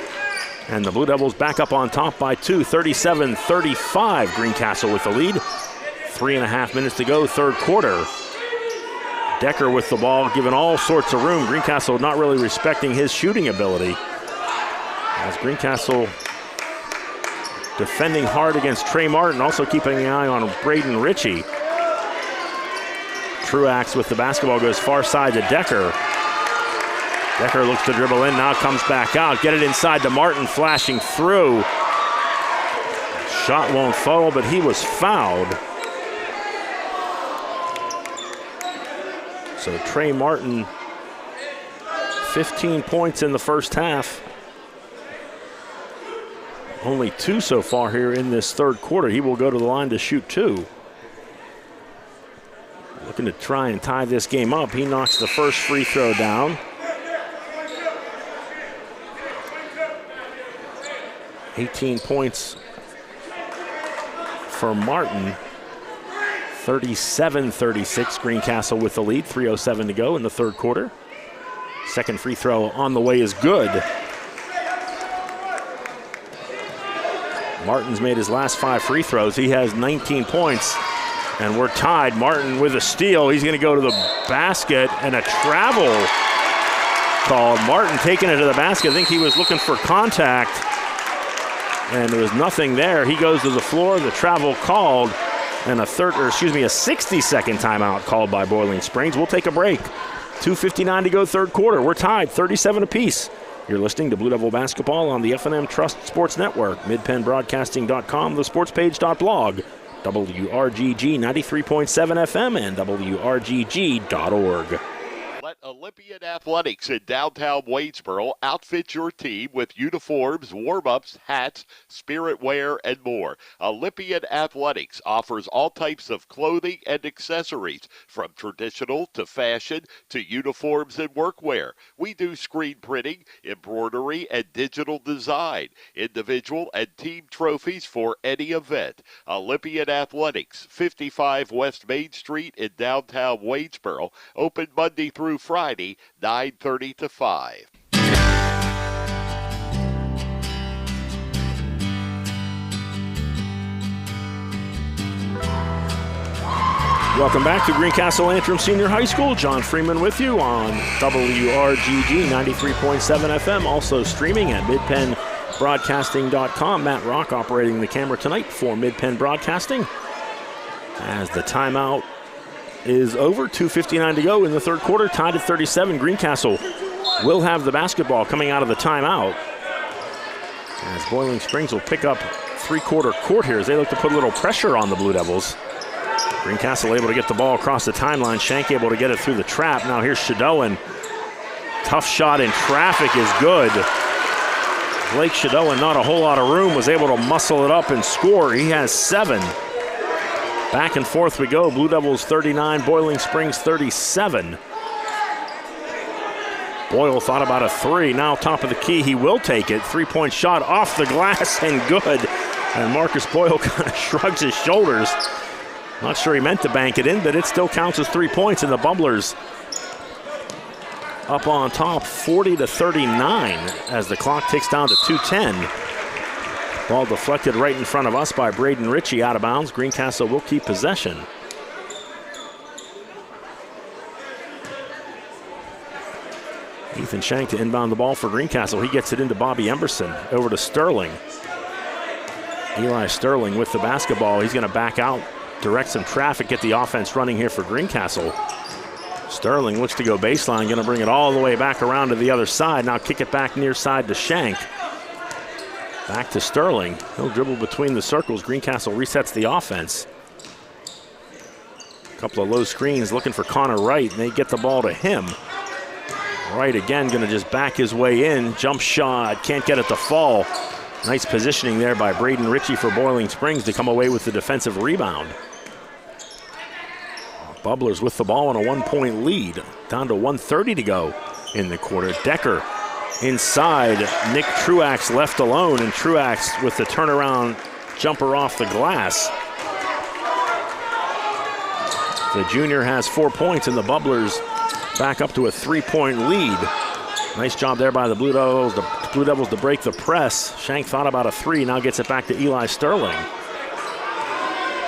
And the Blue Devils back up on top by 2, 37-35. Greencastle with the lead. 3.5 minutes to go, third quarter. Decker with the ball, given all sorts of room. Greencastle not really respecting his shooting ability. As Greencastle defending hard against Trey Martin, also keeping an eye on Braden Ritchie. Truax with the basketball goes far side to Decker. Decker looks to dribble in, now comes back out. Get it inside to Martin, flashing through. Shot won't fall, but he was fouled. So Trey Martin, 15 points in the first half. Only 2 so far here in this third quarter. He will go to the line to shoot 2. Looking to try and tie this game up. He knocks the first free throw down. 18 points for Martin. 37-36, Greencastle with the lead. 3:07 to go in the third quarter. Second free throw on the way is good. Martin's made his last 5 free throws. He has 19 points. And we're tied. Martin with a steal. He's going to go to the basket, and a travel called. Martin taking it to the basket. I think he was looking for contact, and there was nothing there. He goes to the floor. The travel called, and a 60-second timeout called by Boiling Springs. We'll take a break. 2:59 to go, third quarter. We're tied, 37 apiece. You're listening to Blue Devil Basketball on the F&M Trust Sports Network, midpennbroadcasting.com, thesportspage.blog, WRGG 93.7 FM, and WRGG.org. Let Olympian Athletics in downtown Waynesboro outfit your team with uniforms, warm-ups, hats, spirit wear, and more. Olympian Athletics offers all types of clothing and accessories, from traditional to fashion to uniforms and workwear. We do screen printing, embroidery, and digital design, individual and team trophies for any event. Olympian Athletics, 55 West Main Street in downtown Waynesboro, open Monday through Friday, 9:30 to 5. Welcome back to Greencastle Antrim Senior High School. John Freeman with you on WRGG 93.7 FM, also streaming at midpennbroadcasting.com. MidPennBroadcasting.com. Matt Rock operating the camera tonight for Mid-Penn Broadcasting. As the timeout is over, 2:59 to go in the third quarter, tied at 37. Greencastle will have the basketball coming out of the timeout. As Boiling Springs will pick up three-quarter court here as they look to put a little pressure on the Blue Devils. Greencastle able to get the ball across the timeline. Shank able to get it through the trap. Now here's Shadowan. Tough shot in traffic is good. Blake Shadowan, not a whole lot of room, was able to muscle it up and score. He has 7. Back and forth we go. Blue Devils 39, Boiling Springs 37. Boyle thought about a 3. Now top of the key, he will take it. 3-point shot off the glass and good. And Marcus Boyle kind of shrugs his shoulders. Not sure he meant to bank it in, but it still counts as 3 points, and the Bumblers up on top 40-39 as the clock ticks down to 2:10. Ball deflected right in front of us by Braden Ritchie, out of bounds. Greencastle will keep possession. Ethan Shank to inbound the ball for Greencastle. He gets it into Bobby Emberson. Over to Sterling. Eli Sterling with the basketball. He's going to back out, direct some traffic, get the offense running here for Greencastle. Sterling looks to go baseline, going to bring it all the way back around to the other side. Now kick it back near side to Shank. Back to Sterling. He'll dribble between the circles. Greencastle resets the offense. A couple of low screens looking for Connor Wright, and they get the ball to him. Wright again going to just back his way in. Jump shot, can't get it to fall. Nice positioning there by Braden Ritchie for Boiling Springs to come away with the defensive rebound. Bubblers with the ball on a 1-point lead. Down to 1:30 to go in the quarter. Decker inside. Nick Truax left alone, and Truax with the turnaround jumper off the glass. The junior has 4 points, and the Bubblers back up to a 3-point lead. Nice job there by the Blue Devils. The Blue Devils to break the press. Shank thought about a 3, now gets it back to Eli Sterling.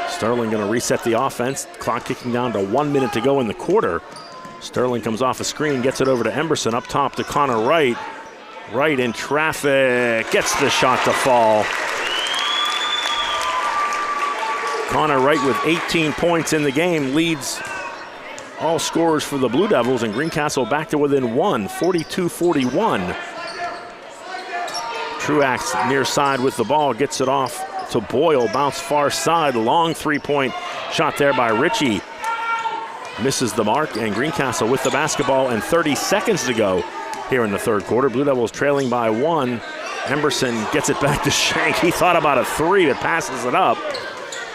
Sterling going to reset the offense. Clock kicking down to 1 minute to go in the quarter. Sterling comes off a screen, gets it over to Emberson, up top to Connor Wright. Wright in traffic, gets the shot to fall. Connor Wright with 18 points in the game leads all scorers for the Blue Devils, and Greencastle back to within 1, 42-41. Truax near side with the ball, gets it off to Boyle, bounce far side, long 3-point shot there by Ritchie. Misses the mark, and Greencastle with the basketball and 30 seconds to go here in the third quarter. Blue Devils trailing by 1. Emberson gets it back to Shank. He thought about a 3, but passes it up.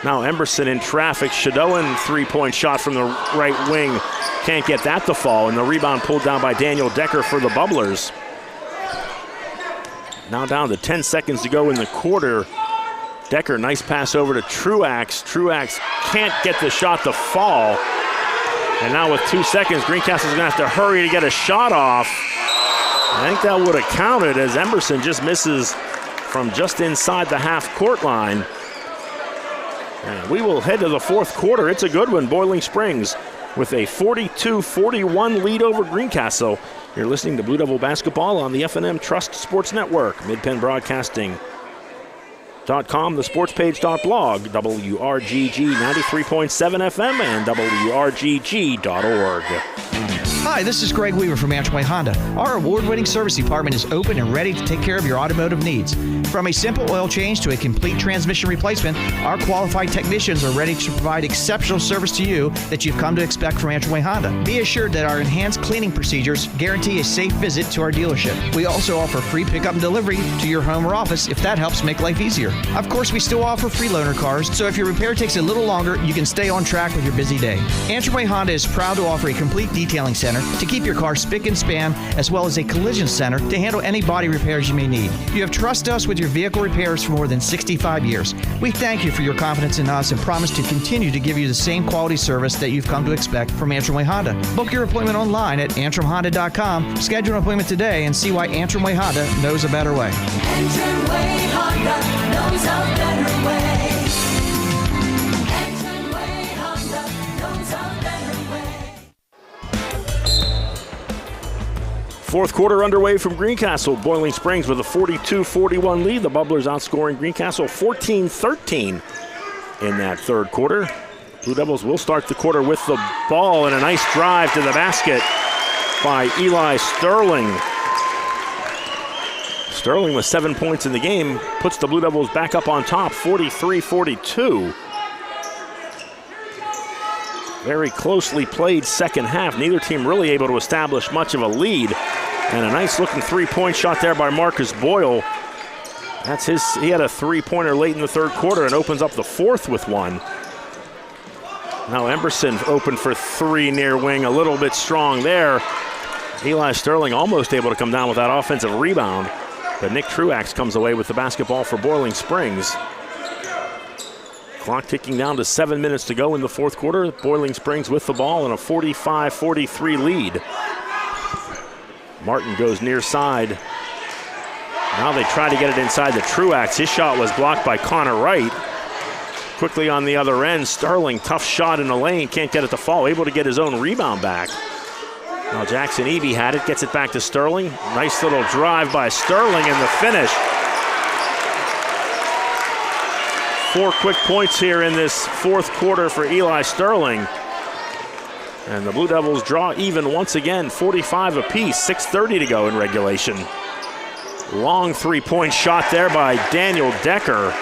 Now Emberson in traffic. Shadowan 3-point shot from the right wing. Can't get that to fall, and the rebound pulled down by Daniel Decker for the Bubblers. Now down to 10 seconds to go in the quarter. Decker, nice pass over to Truax. Truax can't get the shot to fall. And now with 2 seconds, Greencastle's gonna have to hurry to get a shot off. I think that would have counted as Emberson just misses from just inside the half-court line. And we will head to the fourth quarter. It's a good one. Boiling Springs with a 42-41 lead over Greencastle. You're listening to Blue Devil basketball on the F&M Trust Sports Network. Mid-Penn Broadcasting.com, the sportspage.blog, WRGG 93.7 FM, and WRGG.org. Hi, this is Greg Weaver from Antrim Honda. Our award-winning service department is open and ready to take care of your automotive needs. From a simple oil change to a complete transmission replacement, our qualified technicians are ready to provide exceptional service to you that you've come to expect from Antrim Honda. Be assured that our enhanced cleaning procedures guarantee a safe visit to our dealership. We also offer free pickup and delivery to your home or office if that helps make life easier. Of course, we still offer free loaner cars, so if your repair takes a little longer, you can stay on track with your busy day. Antrim Honda is proud to offer a complete detailing center to keep your car spick and span, as well as a collision center to handle any body repairs you may need. You have trusted us with your vehicle repairs for more than 65 years. We thank you for your confidence in us and promise to continue to give you the same quality service that you've come to expect from Antrim Honda. Book your appointment online at AntrimHonda.com. Schedule an appointment today and see why Antrim Honda knows a better way. Antrim Honda knows a better way. Antrim Honda knows a better way. Fourth quarter underway from Greencastle. Boiling Springs with a 42-41 lead. The Bubblers outscoring Greencastle 14-13 in that third quarter. Blue Devils will start the quarter with the ball and a nice drive to the basket by Eli Sterling. Sterling with 7 points in the game puts the Blue Devils back up on top, 43-42. Very closely played second half. Neither team really able to establish much of a lead. And a nice looking three-point shot there by Marcus Boyle. That's he had a three-pointer late in the third quarter and opens up the fourth with one. Now Emberson open for three near wing, a little bit strong there. Eli Sterling almost able to come down with that offensive rebound, but Nick Truax comes away with the basketball for Boiling Springs. Clock ticking down to 7 minutes to go in the fourth quarter. Boiling Springs with the ball and a 45-43 lead. Martin goes near side. Now they try to get it inside to Truax. His shot was blocked by Connor Wright. Quickly on the other end, Sterling, tough shot in the lane, can't get it to fall, able to get his own rebound back. Now Jackson Eby had it, gets it back to Sterling. Nice little drive by Sterling and the finish. 4 quick points here in this fourth quarter for Eli Sterling. And the Blue Devils draw even once again, 45 apiece, 6:30 to go in regulation. Long three-point shot there by Daniel Decker.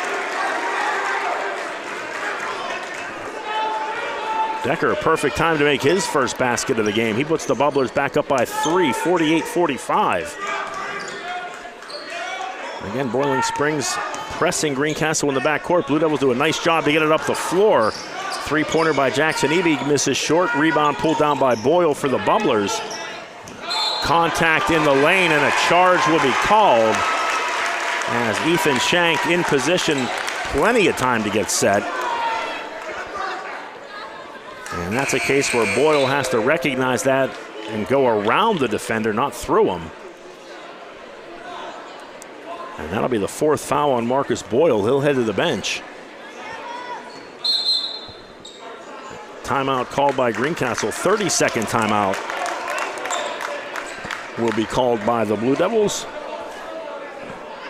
Decker, perfect time to make his first basket of the game. He puts the Bubblers back up by 3, 48-45. Again, Boiling Springs pressing Greencastle in the backcourt. Blue Devils do a nice job to get it up the floor. Three-pointer by Jackson Eby misses short. Rebound pulled down by Boyle for the Bubblers. Contact in the lane and a charge will be called as Ethan Shank in position. Plenty of time to get set. And that's a case where Boyle has to recognize that and go around the defender, not through him. And that'll be the fourth foul on Marcus Boyle. He'll head to the bench. Timeout called by Greencastle. 30-second timeout will be called by the Blue Devils.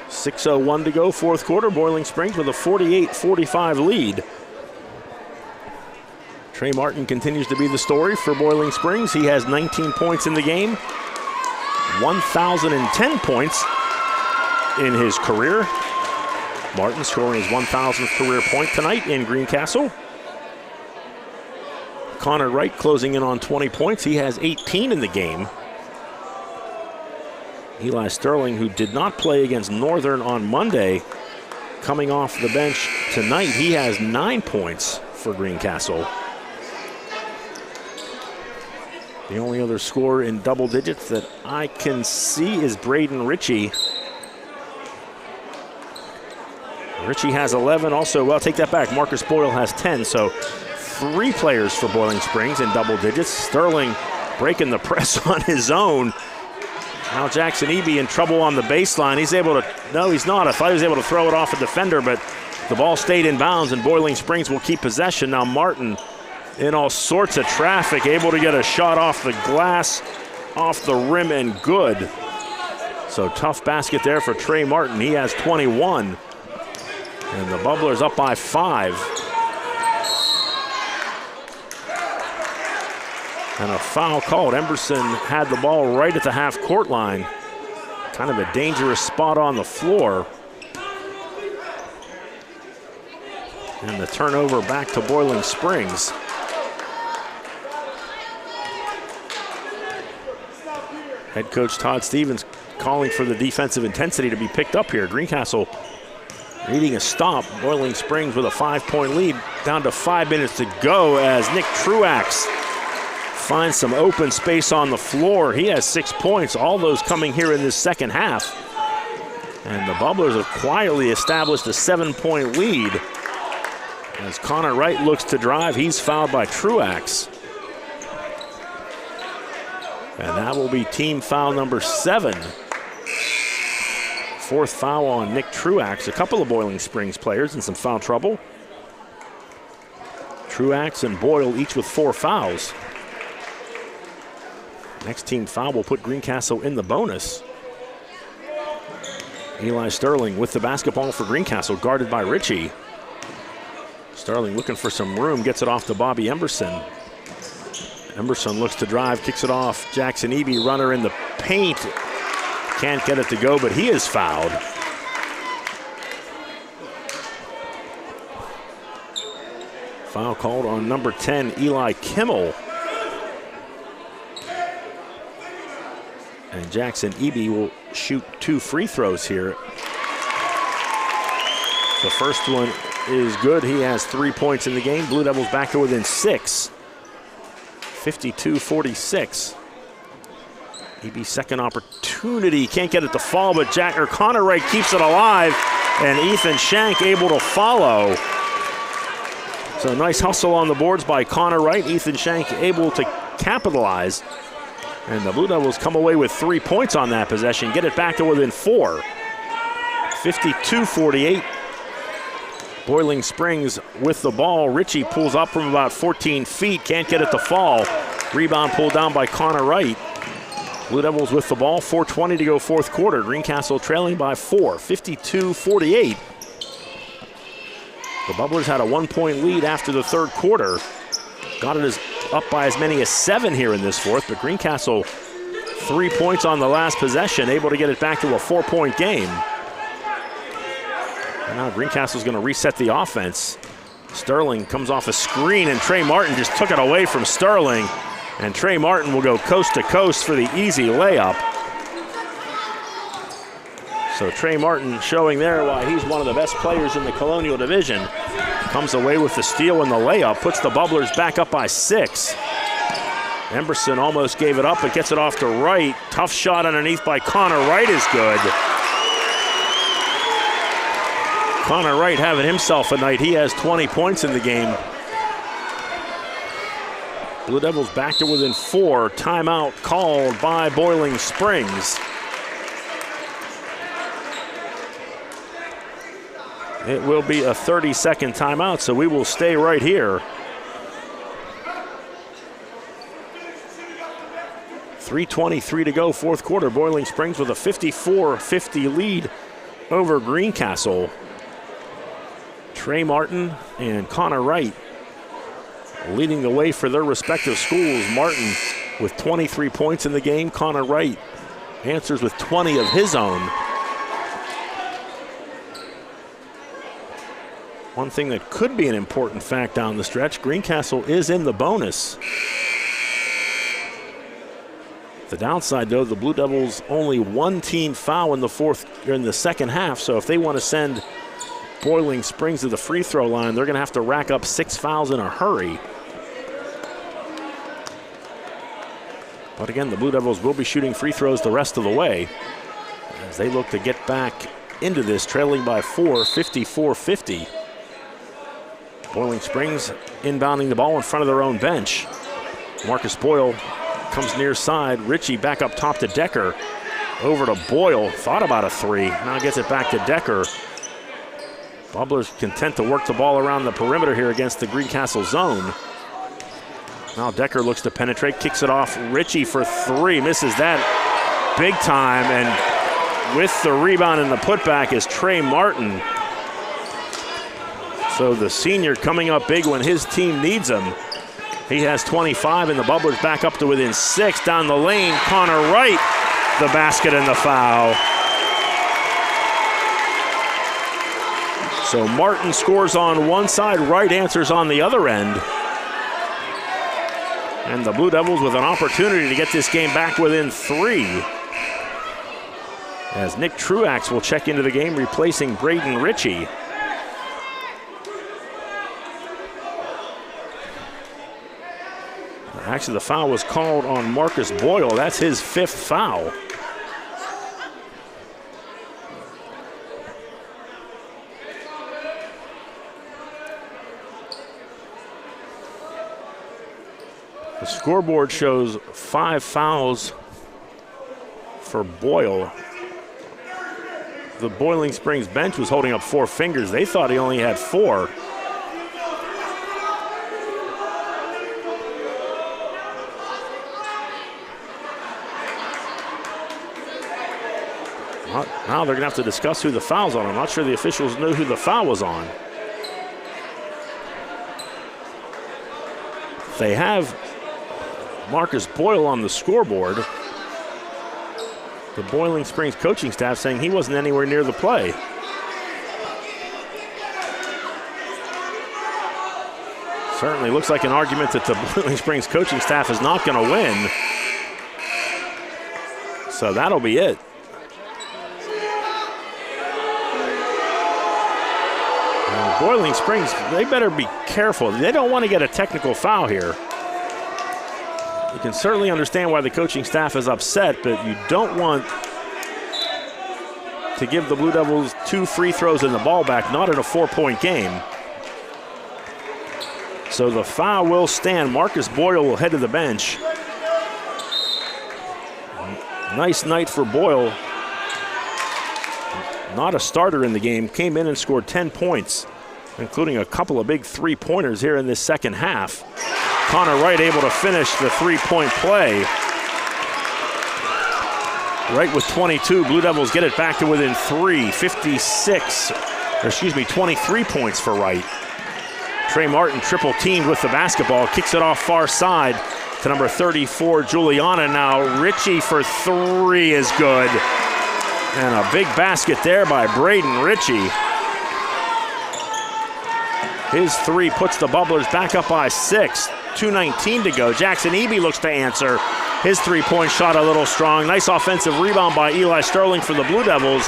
6:01 to go, fourth quarter. Boiling Springs with a 48-45 lead. Trey Martin continues to be the story for Boiling Springs. He has 19 points in the game, 1,010 points in his career. Martin scoring his 1,000th career point tonight in Greencastle. Connor Wright closing in on 20 points. He has 18 in the game. Eli Sterling, who did not play against Northern on Monday, coming off the bench tonight. He has 9 points for Greencastle. The only other scorer in double digits that I can see is Braden Ritchie. Ritchie has 11. Also, well, take that back. Marcus Boyle has 10. So 3 players for Boiling Springs in double digits. Sterling breaking the press on his own. Now Jackson Eby in trouble on the baseline. He's able to, no, he's not. I thought he was able to throw it off a defender, but the ball stayed in bounds and Boiling Springs will keep possession. Now Martin in all sorts of traffic, able to get a shot off the glass, off the rim, and good. So tough basket there for Trey Martin. He has 21. And the Bubblers up by 5. And a foul called. Emberson had the ball right at the half-court line. Kind of a dangerous spot on the floor. And the turnover back to Boiling Springs. Head coach Todd Stevens calling for the defensive intensity to be picked up here. Greencastle needing a stop. Boiling Springs with a 5-point lead. Down to 5 minutes to go as Nick Truax finds some open space on the floor. He has 6 points, all those coming here in this second half. And the Bubblers have quietly established a 7-point lead. As Connor Wright looks to drive, he's fouled by Truax. And that will be team foul number 7. 4th foul on Nick Truax. A couple of Boiling Springs players in some foul trouble. Truax and Boyle each with 4 fouls. Next team foul will put Greencastle in the bonus. Eli Sterling with the basketball for Greencastle, guarded by Ritchie. Sterling looking for some room, gets it off to Bobby Emberson. Emberson looks to drive, kicks it off. Jackson Eby, runner in the paint. Can't get it to go, but he is fouled. Foul called on number 10, Eli Kimmel. And Jackson Eby will shoot 2 free throws here. The first one is good. He has 3 points in the game. Blue Devils back to within 6. 52-46. Eby's second opportunity. Can't get it to fall, but Connor Wright keeps it alive, and Ethan Shank able to follow. So nice hustle on the boards by Connor Wright. Ethan Shank able to capitalize. And the Blue Devils come away with 3 points on that possession, get it back to within 4. 52-48. Boiling Springs with the ball. Ritchie pulls up from about 14 feet, can't get it to fall. Rebound pulled down by Connor Wright. Blue Devils with the ball, 4:20 to go fourth quarter. Greencastle trailing by 4, 52-48. The Bubblers had a 1-point lead after the third quarter. Got it up by as many as 7 here in this fourth, but Greencastle 3 points on the last possession, able to get it back to a 4-point game. And now Greencastle's going to reset the offense. Sterling comes off a screen, and Trey Martin just took it away from Sterling. And Trey Martin will go coast to coast for the easy layup. So Trey Martin showing there why he's one of the best players in the Colonial Division. Comes away with the steal and the layup, puts the Bubblers back up by 6. Emberson almost gave it up, but gets it off to Wright. Tough shot underneath by Connor Wright is good. Connor Wright having himself a night. He has 20 points in the game. Blue Devils back to within 4. Timeout called by Boiling Springs. It will be a 30-second timeout, so we will stay right here. 3:23 to go, fourth quarter. Boiling Springs with a 54-50 lead over Greencastle. Trey Martin and Connor Wright leading the way for their respective schools. Martin with 23 points in the game. Connor Wright answers with 20 of his own. One thing that could be an important fact down the stretch, Greencastle is in the bonus. The downside, though, the Blue Devils only 1 team foul in the second half, so if they want to send Boiling Springs to the free throw line, they're going to have to rack up 6 fouls in a hurry. But again, the Blue Devils will be shooting free throws the rest of the way as they look to get back into this, trailing by 4, 54-50. Boiling Springs inbounding the ball in front of their own bench. Marcus Boyle comes near side. Ritchie back up top to Decker. Over to Boyle, thought about a 3. Now gets it back to Decker. Bubblers content to work the ball around the perimeter here against the Greencastle zone. Now Decker looks to penetrate, kicks it off. Ritchie for 3, misses that big time, and with the rebound and the putback is Trey Martin. So the senior coming up big when his team needs him. He has 25, and the Bubblers back up to within 6. Down the lane, Connor Wright, the basket and the foul. So Martin scores on one side, Wright answers on the other end. And the Blue Devils with an opportunity to get this game back within 3. As Nick Truax will check into the game, replacing Braden Ritchie. Actually, the foul was called on Marcus Boyle. That's his 5th foul. The scoreboard shows 5 fouls for Boyle. The Boiling Springs bench was holding up 4 fingers. They thought he only had 4. now they're going to have to discuss who the foul's on. I'm not sure the officials knew who the foul was on. They have Marcus Boyle on the scoreboard. The Boiling Springs coaching staff saying he wasn't anywhere near the play. Certainly looks like an argument that the Boiling Springs coaching staff is not going to win. So that'll be it. And Boiling Springs, they better be careful. They don't want to get a technical foul here. You can certainly understand why the coaching staff is upset, but you don't want to give the Blue Devils 2 free throws in the ball back, not in a 4-point game. So the foul will stand. Marcus Boyle will head to the bench. Nice night for Boyle. Not a starter in the game. Came in and scored 10 points, including a couple of big three-pointers here in this second half. Connor Wright able to finish the three-point play. Wright with 22. Blue Devils get it back to within 3. 23 points for Wright. Trey Martin triple teamed with the basketball, kicks it off far side to number 34, Juliana. Now Ritchie for 3 is good. And a big basket there by Braden Ritchie. His 3 puts the Bubblers back up by 6. 2:19 to go. Jackson Eby looks to answer. His 3-point shot a little strong. Nice offensive rebound by Eli Sterling for the Blue Devils.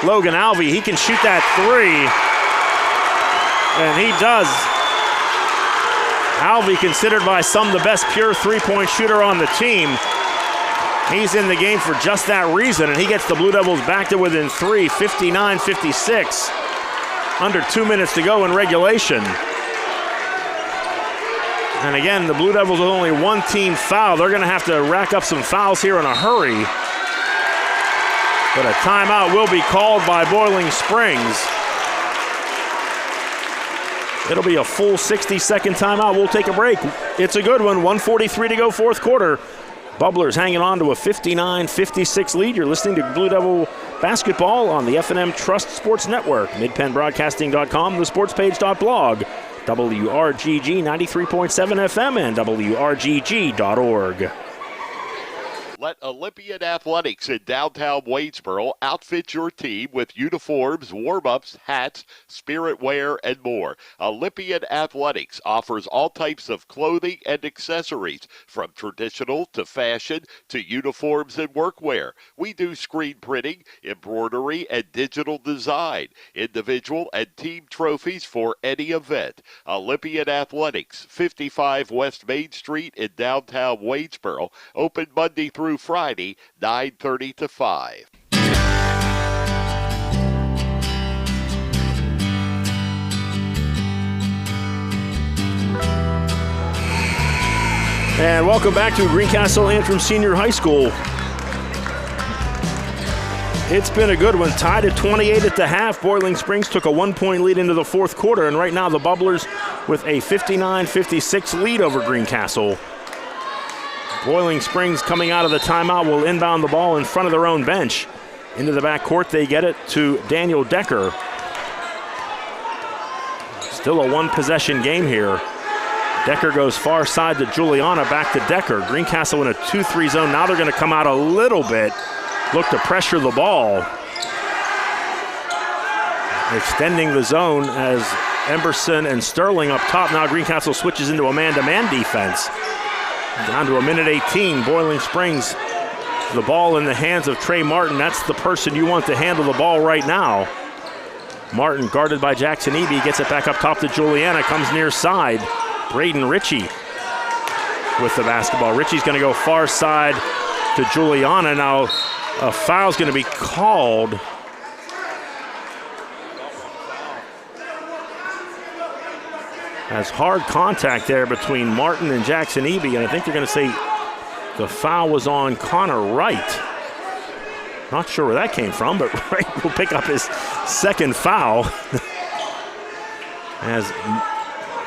Logan Alvey, he can shoot that 3. And he does. Alvey considered by some the best pure three-point shooter on the team. He's in the game for just that reason, and he gets the Blue Devils back to within 3, 59-56. Under 2 minutes to go in regulation. And again, the Blue Devils with only one team foul. They're going to have to rack up some fouls here in a hurry. But a timeout will be called by Boiling Springs. It'll be a full 60-second timeout. We'll take a break. It's a good one. 1:43 to go, fourth quarter. Bubblers hanging on to a 59-56 lead. You're listening to Blue Devil basketball on the F&M Trust Sports Network, midpennbroadcasting.com, thesportspage.blog, WRGG 93.7 FM, and WRGG.org. Let Olympian Athletics in downtown Waynesboro outfit your team with uniforms, warm-ups, hats, spirit wear, and more. Olympian Athletics offers all types of clothing and accessories, from traditional to fashion to uniforms and workwear. We do screen printing, embroidery, and digital design, individual and team trophies for any event. Olympian Athletics, 55 West Main Street in downtown Waynesboro, open Monday through Friday, 9:30 to 5. And welcome back to Greencastle Antrim Senior High School. It's been a good one. Tied at 28 at the half. Boiling Springs took a 1-point lead into the fourth quarter, and right now the Bubblers with a 59-56 lead over Greencastle. Boiling Springs coming out of the timeout will inbound the ball in front of their own bench. Into the backcourt, they get it to Daniel Decker. Still a one-possession game here. Decker goes far side to Juliana, back to Decker. Greencastle in a 2-3 zone. Now they're going to come out a little bit, look to pressure the ball. Extending the zone as Emberson and Sterling up top. Now Greencastle switches into a man-to-man defense. Down to a minute 18, Boiling Springs. The ball in the hands of Trey Martin. That's the person you want to handle the ball right now. Martin guarded by Jackson Eby, gets it back up top to Juliana, comes near side. Braden Ritchie with the basketball. Ritchie's going to go far side to Juliana. Now a foul's going to be called. Has hard contact there between Martin and Jackson Eby, and I think they're going to say the foul was on Connor Wright. Not sure where that came from, but Wright will pick up his second foul. As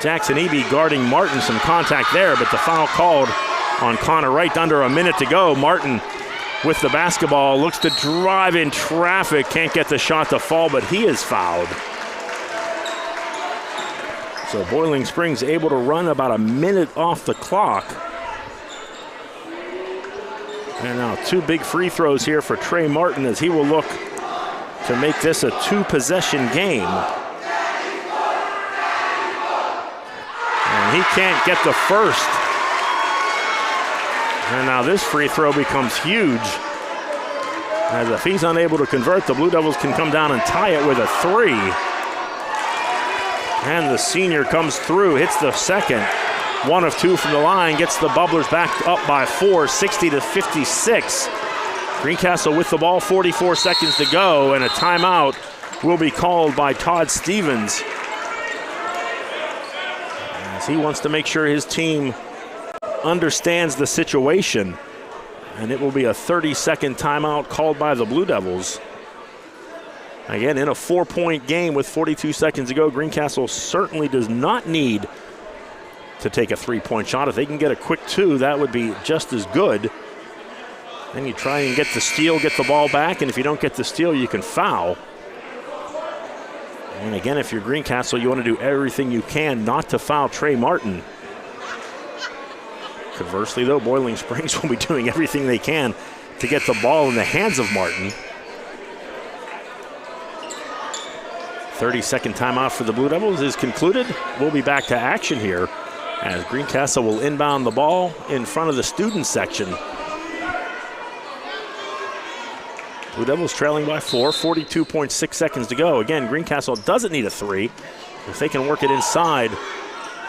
Jackson Eby guarding Martin, some contact there, but the foul called on Connor Wright. Under a minute to go. Martin with the basketball, looks to drive in traffic, can't get the shot to fall, but he is fouled. So Boiling Springs able to run about a minute off the clock. And now 2 big free throws here for Trey Martin as he will look to make this a 2-possession game. And he can't get the first. And now this free throw becomes huge. As if he's unable to convert, the Blue Devils can come down and tie it with a 3. And the senior comes through, hits the second. 1 of 2 from the line, gets the Bubblers back up by 4, 60-56. Greencastle with the ball, 44 seconds to go, and a timeout will be called by Todd Stevens, as he wants to make sure his team understands the situation. And it will be a 30-second timeout called by the Blue Devils. Again, in a 4-point game with 42 seconds to go, Greencastle certainly does not need to take a 3-point shot. If they can get a quick 2, that would be just as good. Then you try and get the steal, get the ball back, and if you don't get the steal, you can foul. And again, if you're Greencastle, you want to do everything you can not to foul Trey Martin. Conversely, though, Boiling Springs will be doing everything they can to get the ball in the hands of Martin. 30-second timeout for the Blue Devils is concluded. We'll be back to action here as Greencastle will inbound the ball in front of the student section. Blue Devils trailing by 4, 42.6 seconds to go. Again, Greencastle doesn't need a 3. If they can work it inside,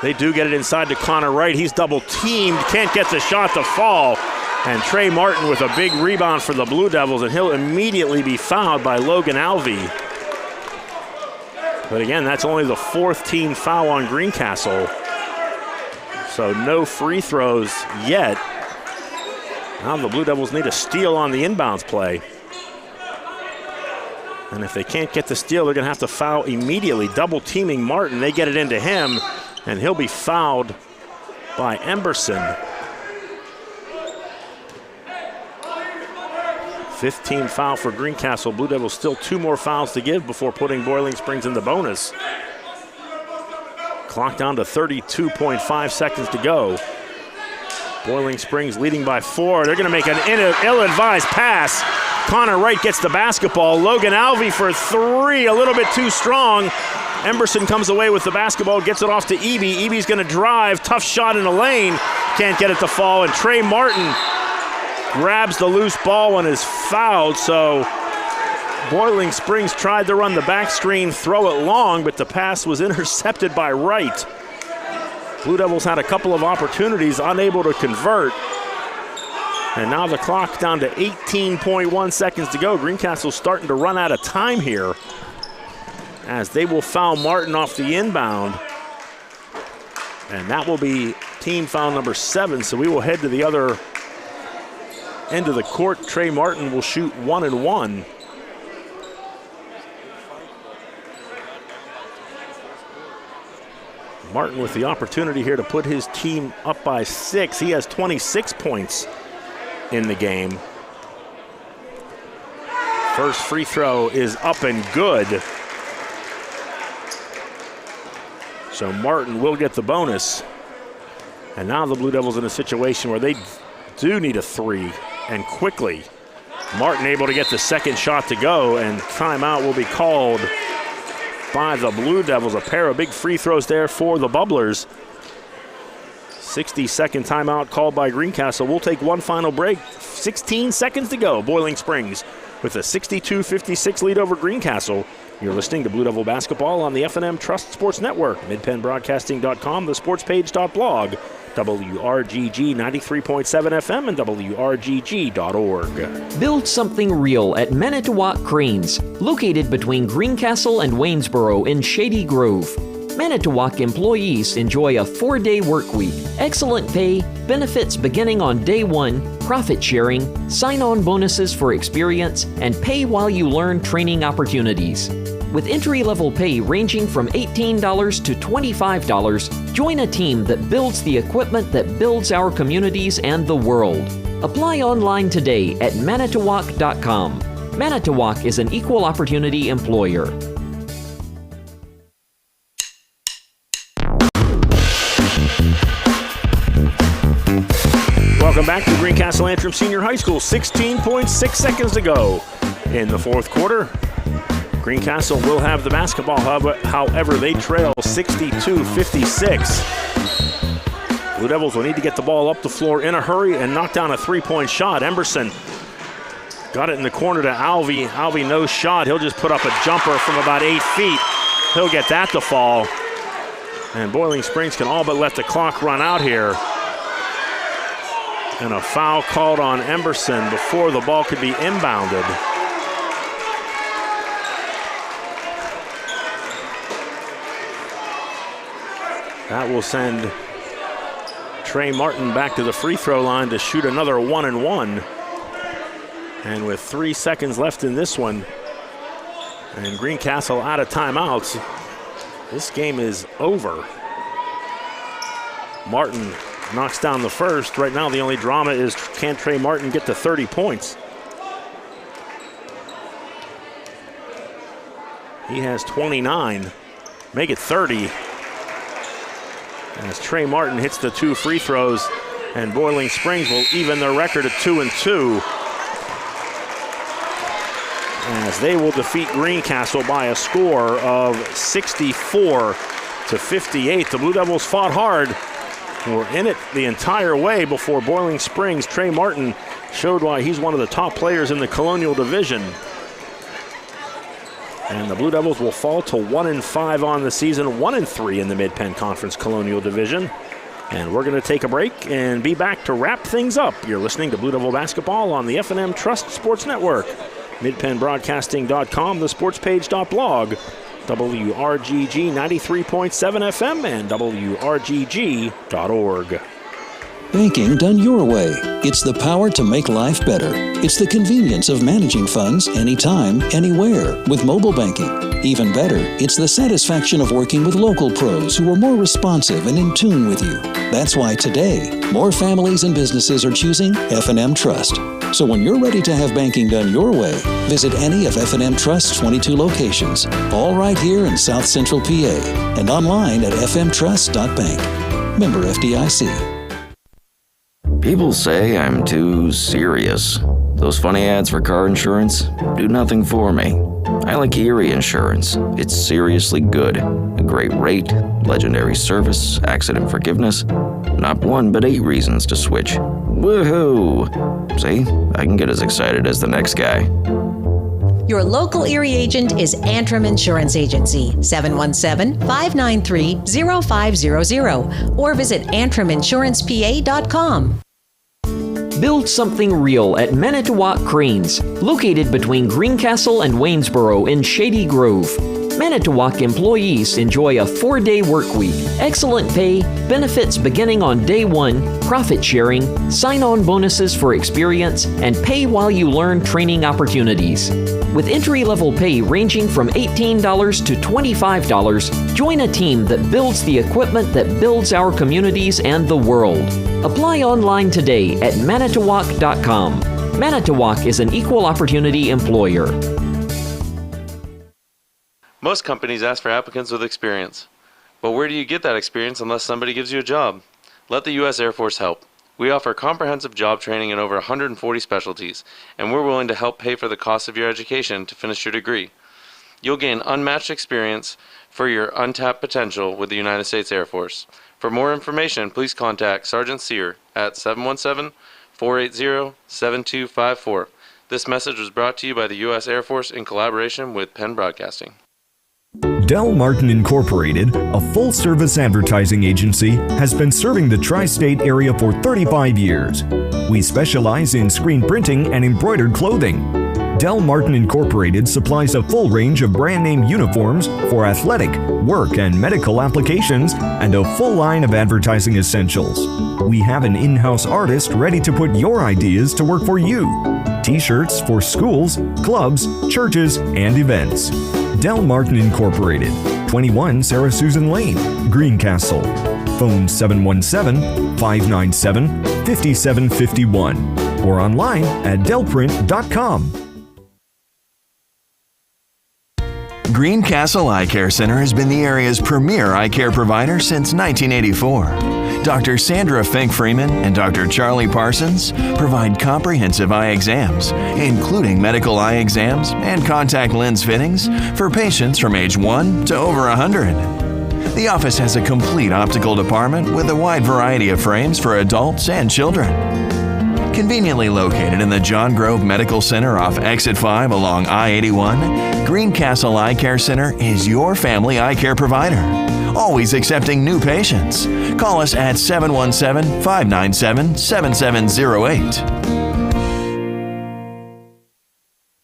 they do get it inside to Connor Wright. He's double teamed, can't get the shot to fall. And Trey Martin with a big rebound for the Blue Devils, and he'll immediately be fouled by Logan Alvey. But again, that's only the 4th team foul on Greencastle. So no free throws yet. Now the Blue Devils need a steal on the inbounds play. And if they can't get the steal, they're going to have to foul immediately. Double teaming Martin. They get it into him, and he'll be fouled by Emberson. 15 foul for Greencastle. Blue Devils still 2 more fouls to give before putting Boiling Springs in the bonus. Clock down to 32.5 seconds to go. Boiling Springs leading by 4. They're going to make an ill-advised pass. Connor Wright gets the basketball. Logan Alvey for 3, a little bit too strong. Emberson comes away with the basketball, gets it off to Eby. Eby's going to drive, tough shot in the lane. Can't get it to fall, and Trey Martin grabs the loose ball and is fouled. So Boiling Springs tried to run the back screen, throw it long, but the pass was intercepted by Wright. Blue Devils had a couple of opportunities, unable to convert. And now the clock down to 18.1 seconds to go. Greencastle's starting to run out of time here as they will foul Martin off the inbound. And that will be team foul number 7. So we will head to the other end of the court. Trey Martin will shoot 1 and 1. Martin with the opportunity here to put his team up by 6. He has 26 points in the game. First free throw is up and good. So Martin will get the bonus. And now the Blue Devils in a situation where they do need a 3, and quickly. Martin able to get the second shot to go, and timeout will be called by the Blue Devils. A pair of big free throws there for the Bubblers. 60-second timeout called by Greencastle. We'll take one final break. 16 seconds to go. Boiling Springs with a 62-56 lead over Greencastle. You're listening to Blue Devil Basketball on the F&M Trust Sports Network, midpennbroadcasting.com, thesportspage.blog, WRGG 93.7 FM, and WRGG.org. Build something real at Manitowoc Cranes, located between Greencastle and Waynesboro in Shady Grove. Manitowoc employees enjoy a 4-day work week, excellent pay, benefits beginning on day 1, profit sharing, sign-on bonuses for experience, and pay while you learn training opportunities. With entry-level pay ranging from $18 to $25, join a team that builds the equipment that builds our communities and the world. Apply online today at manitowoc.com. Manitowoc is an equal opportunity employer. Welcome back to Greencastle Antrim Senior High School. 16.6 seconds to go in the fourth quarter. Greencastle will have the basketball, however, they trail 62-56. Blue Devils will need to get the ball up the floor in a hurry and knock down a three-point shot. Emberson got it in the corner to Alvey. Alvey, no shot. He'll just put up a jumper from about 8 feet. He'll get that to fall. And Boiling Springs can all but let the clock run out here. And a foul called on Emberson before the ball could be inbounded. That will send Trey Martin back to the free throw line to shoot another 1-and-1. And with 3 seconds left in this one, and Greencastle out of timeouts, this game is over. Martin knocks down the first. Right now the only drama is, can Trey Martin get to 30 points? He has 29. Make it 30. As Trey Martin hits the 2 free throws, and Boiling Springs will even their record at 2-2. As they will defeat Greencastle by a score of 64-58. The Blue Devils fought hard. Were in it the entire way before Boiling Springs. Trey Martin showed why he's one of the top players in the Colonial Division. And the Blue Devils will fall to 1-5 on the season, 1-3 in the Mid-Penn Conference Colonial Division. And we're going to take a break and be back to wrap things up. You're listening to Blue Devil Basketball on the F&M Trust Sports Network, midpennbroadcasting.com, thesportspage.blog, WRGG 93.7 FM, and WRGG.org. Banking done your way. It's the power to make life better. It's the convenience of managing funds anytime, anywhere with mobile banking. Even better, it's the satisfaction of working with local pros who are more responsive and in tune with you. That's why today, more families and businesses are choosing F&M Trust. So when you're ready to have banking done your way, visit any of F&M Trust's 22 locations, all right here in South Central PA, and online at fmtrust.bank. Member FDIC. People say I'm too serious. Those funny ads for car insurance do nothing for me. I like Erie Insurance. It's seriously good. A great rate, legendary service, accident forgiveness. Not 1, but 8 reasons to switch. Woohoo! See, I can get as excited as the next guy. Your local Erie agent is Antrim Insurance Agency, 717-593-0500, or visit antriminsurancepa.com. Build something real at Manitowoc Cranes, located between Greencastle and Waynesboro in Shady Grove. Manitowoc employees enjoy a 4-day work week, excellent pay, benefits beginning on day 1, profit sharing, sign-on bonuses for experience, and pay while you learn training opportunities. With entry-level pay ranging from $18 to $25, join a team that builds the equipment that builds our communities and the world. Apply online today at manitowoc.com. Manitowoc is an equal opportunity employer. Most companies ask for applicants with experience. But where do you get that experience unless somebody gives you a job? Let the U.S. Air Force help. We offer comprehensive job training in over 140 specialties, and we're willing to help pay for the cost of your education to finish your degree. You'll gain unmatched experience for your untapped potential with the United States Air Force. For more information, please contact Sergeant Sear at 717-480-7254. This message was brought to you by the U.S. Air Force in collaboration with Penn Broadcasting. Del Martin Incorporated, a full-service advertising agency, has been serving the tri-state area for 35 years. We specialize in screen printing and embroidered clothing. Del Martin Incorporated supplies a full range of brand-name uniforms for athletic, work, and medical applications, and a full line of advertising essentials. We have an in-house artist ready to put your ideas to work for you. T-shirts for schools, clubs, churches, and events. Del Martin Incorporated, 21 Sarah Susan Lane, Greencastle. Phone 717-597-5751. or online at delprint.com. Greencastle Eye Care Center has been the area's premier eye care provider since 1984. Dr. Sandra Fink-Freeman and Dr. Charlie Parsons provide comprehensive eye exams, including medical eye exams and contact lens fittings for patients from age 1 to over 100. The office has a complete optical department with a wide variety of frames for adults and children. Conveniently located in the John Grove Medical Center off Exit 5 along I-81, Greencastle Eye Care Center is your family eye care provider. Always accepting new patients. Call us at 717-597-7708.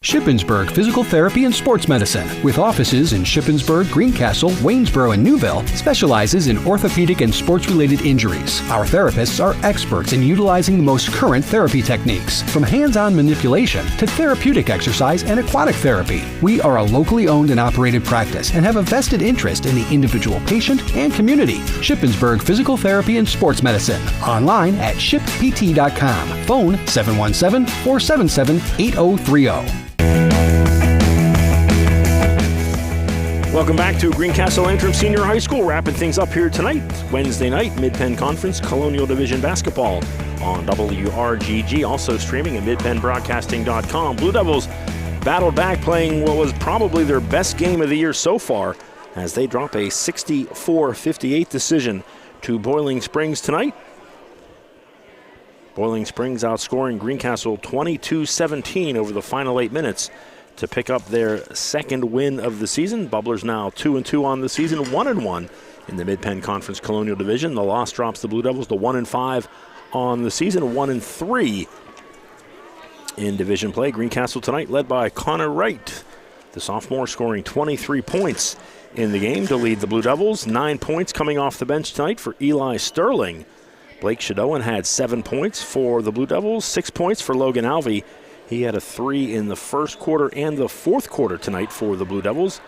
Shippensburg Physical Therapy and Sports Medicine, with offices in Shippensburg, Greencastle, Waynesboro, and Newville, specializes in orthopedic and sports-related injuries. Our therapists are experts in utilizing the most current therapy techniques, from hands-on manipulation to therapeutic exercise and aquatic therapy. We are a locally owned and operated practice and have a vested interest in the individual patient and community. Shippensburg Physical Therapy and Sports Medicine. Online at shippt.com. Phone 717-477-8030. Welcome back to Greencastle Antrim Senior High School. Wrapping things up here tonight, Wednesday night, Mid-Penn Conference Colonial Division Basketball on WRGG, also streaming at midpennbroadcasting.com. Blue Devils battled back, playing what was probably their best game of the year so far, as they drop a 64-58 decision to Boiling Springs tonight. Boiling Springs outscoring Greencastle 22-17 over the final 8 minutes to pick up their second win of the season. Bubblers now 2-2 on the season, 1-1 in the Mid-Penn Conference Colonial Division. The loss drops the Blue Devils to 1-5 on the season, 1-3 in division play. Greencastle tonight led by Connor Wright, the sophomore, scoring 23 points in the game to lead the Blue Devils. 9 points coming off the bench tonight for Eli Sterling. Blake Shadowan had 7 points for the Blue Devils, 6 points for Logan Alvey. He had a 3 in the first quarter and the fourth quarter tonight for the Blue Devils.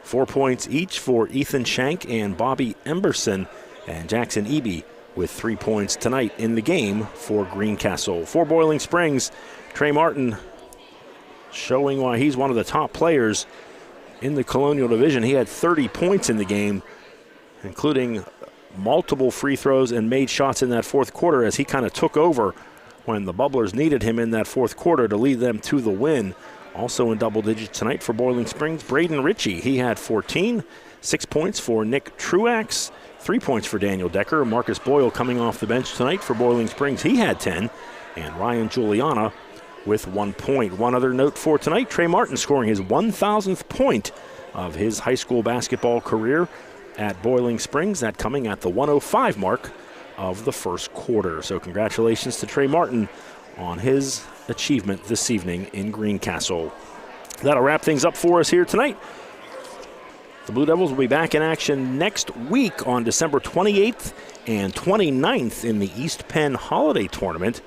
4 points each for Ethan Shank and Bobby Emberson, and Jackson Eby with 3 points tonight in the game for Greencastle. For Boiling Springs, Trey Martin showing why he's one of the top players in the Colonial Division. He had 30 points in the game, including multiple free throws and made shots in that fourth quarter, as he kind of took over when the Bubblers needed him in that fourth quarter to lead them to the win. Also in double digits tonight for Boiling Springs, Braden Ritchie. He had 14, 6 points for Nick Truax, 3 points for Daniel Decker. Marcus Boyle coming off the bench tonight for Boiling Springs. He had 10, and Ryan Juliana with 1 point. One other note for tonight, Trey Martin scoring his 1,000th point of his high school basketball career at Boiling Springs. That coming at the 105 mark of the first quarter. So congratulations to Trey Martin on his achievement this evening in Greencastle. That'll wrap things up for us here tonight. The Blue Devils will be back in action next week on December 28th and 29th in the East Penn Holiday Tournament.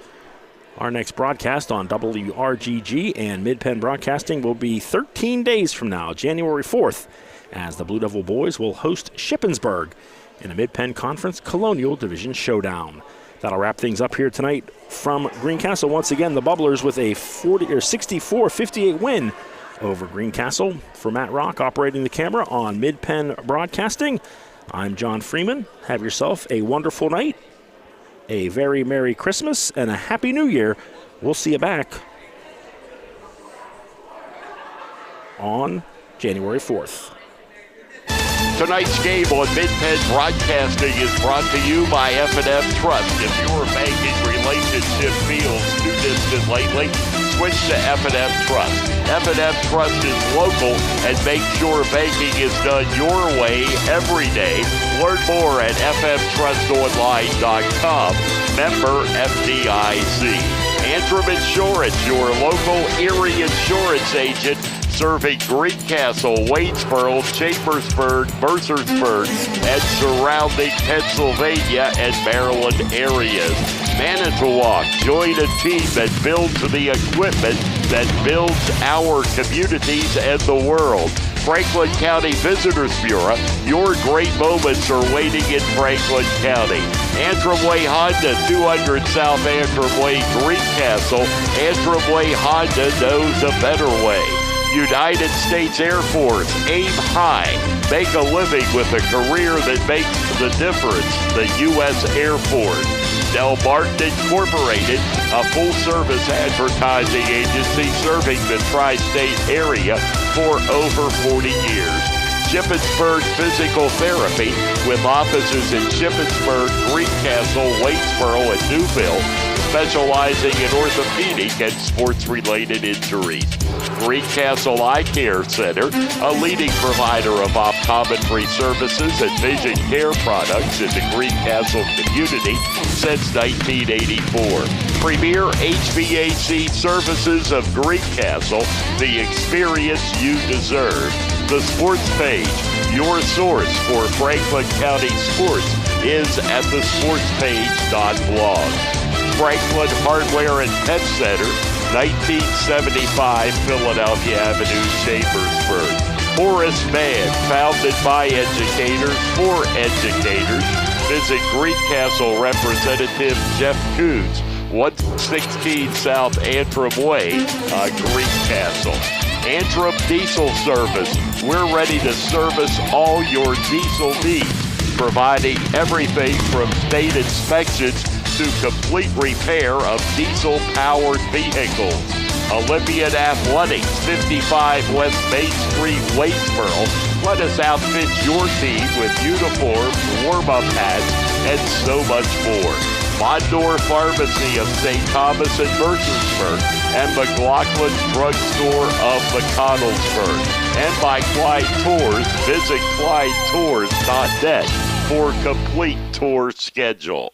Our next broadcast on WRGG and Mid-Penn Broadcasting will be 13 days from now, January 4th, as the Blue Devil boys will host Shippensburg in a Mid-Penn Conference Colonial Division showdown. That'll wrap things up here tonight from Greencastle. Once again, the Bubblers with a 64-58 win over Greencastle. For Matt Rock operating the camera on Mid-Penn Broadcasting, I'm John Freeman. Have yourself a wonderful night, a very Merry Christmas, and a Happy New Year. We'll see you back on January 4th. Tonight's game on Mid-Penn Broadcasting is brought to you by F&M Trust. If your banking relationship feels too distant lately, switch to F&M Trust. F&M Trust is local and makes sure banking is done your way every day. Learn more at fmtrustonline.com. Member FDIC. Antrim Insurance, your local Erie insurance agent, serving Greencastle, Waynesboro, Chambersburg, Mercersburg, and surrounding Pennsylvania and Maryland areas. Manitowoc, join a team that builds the equipment that builds our communities and the world. Franklin County Visitors Bureau, your great moments are waiting in Franklin County. Antrim Way Honda, 200 South Antrim Way, Greencastle. Antrim Way Honda knows a better way. United States Air Force, aim high. Make a living with a career that makes the difference. The U.S. Air Force. Del Martin Incorporated, a full-service advertising agency serving the tri-state area for over 40 years. Shippensburg Physical Therapy, with offices in Shippensburg, Greencastle, Waynesboro, and Newville, specializing in orthopedic and sports-related injuries. Greencastle Eye Care Center, a leading provider of optometry services and vision care products in the Greencastle community since 1984. Premier HVAC Services of Greencastle, the experience you deserve. The Sports Page, your source for Franklin County sports, is at thesportspage.blog. Franklin Hardware and Pet Center, 1975 Philadelphia Avenue, Chambersburg. Horace Mann, founded by educators for educators. Visit Greencastle Representative Jeff Coons, 116 South Antrim Way, Greencastle. Antrim Diesel Service, we're ready to service all your diesel needs, providing everything from state inspections to complete repair of diesel-powered vehicles. Olympian Athletics, 55 West Main Street, Waynesboro. Let us outfit your team with uniforms, warm-up hats, and so much more. Mondor Pharmacy of St. Thomas and Mercersburg, and McLaughlin's Drugstore of McConnellsburg. And by Clyde Tours, visit ClydeTours.net for complete tour schedule.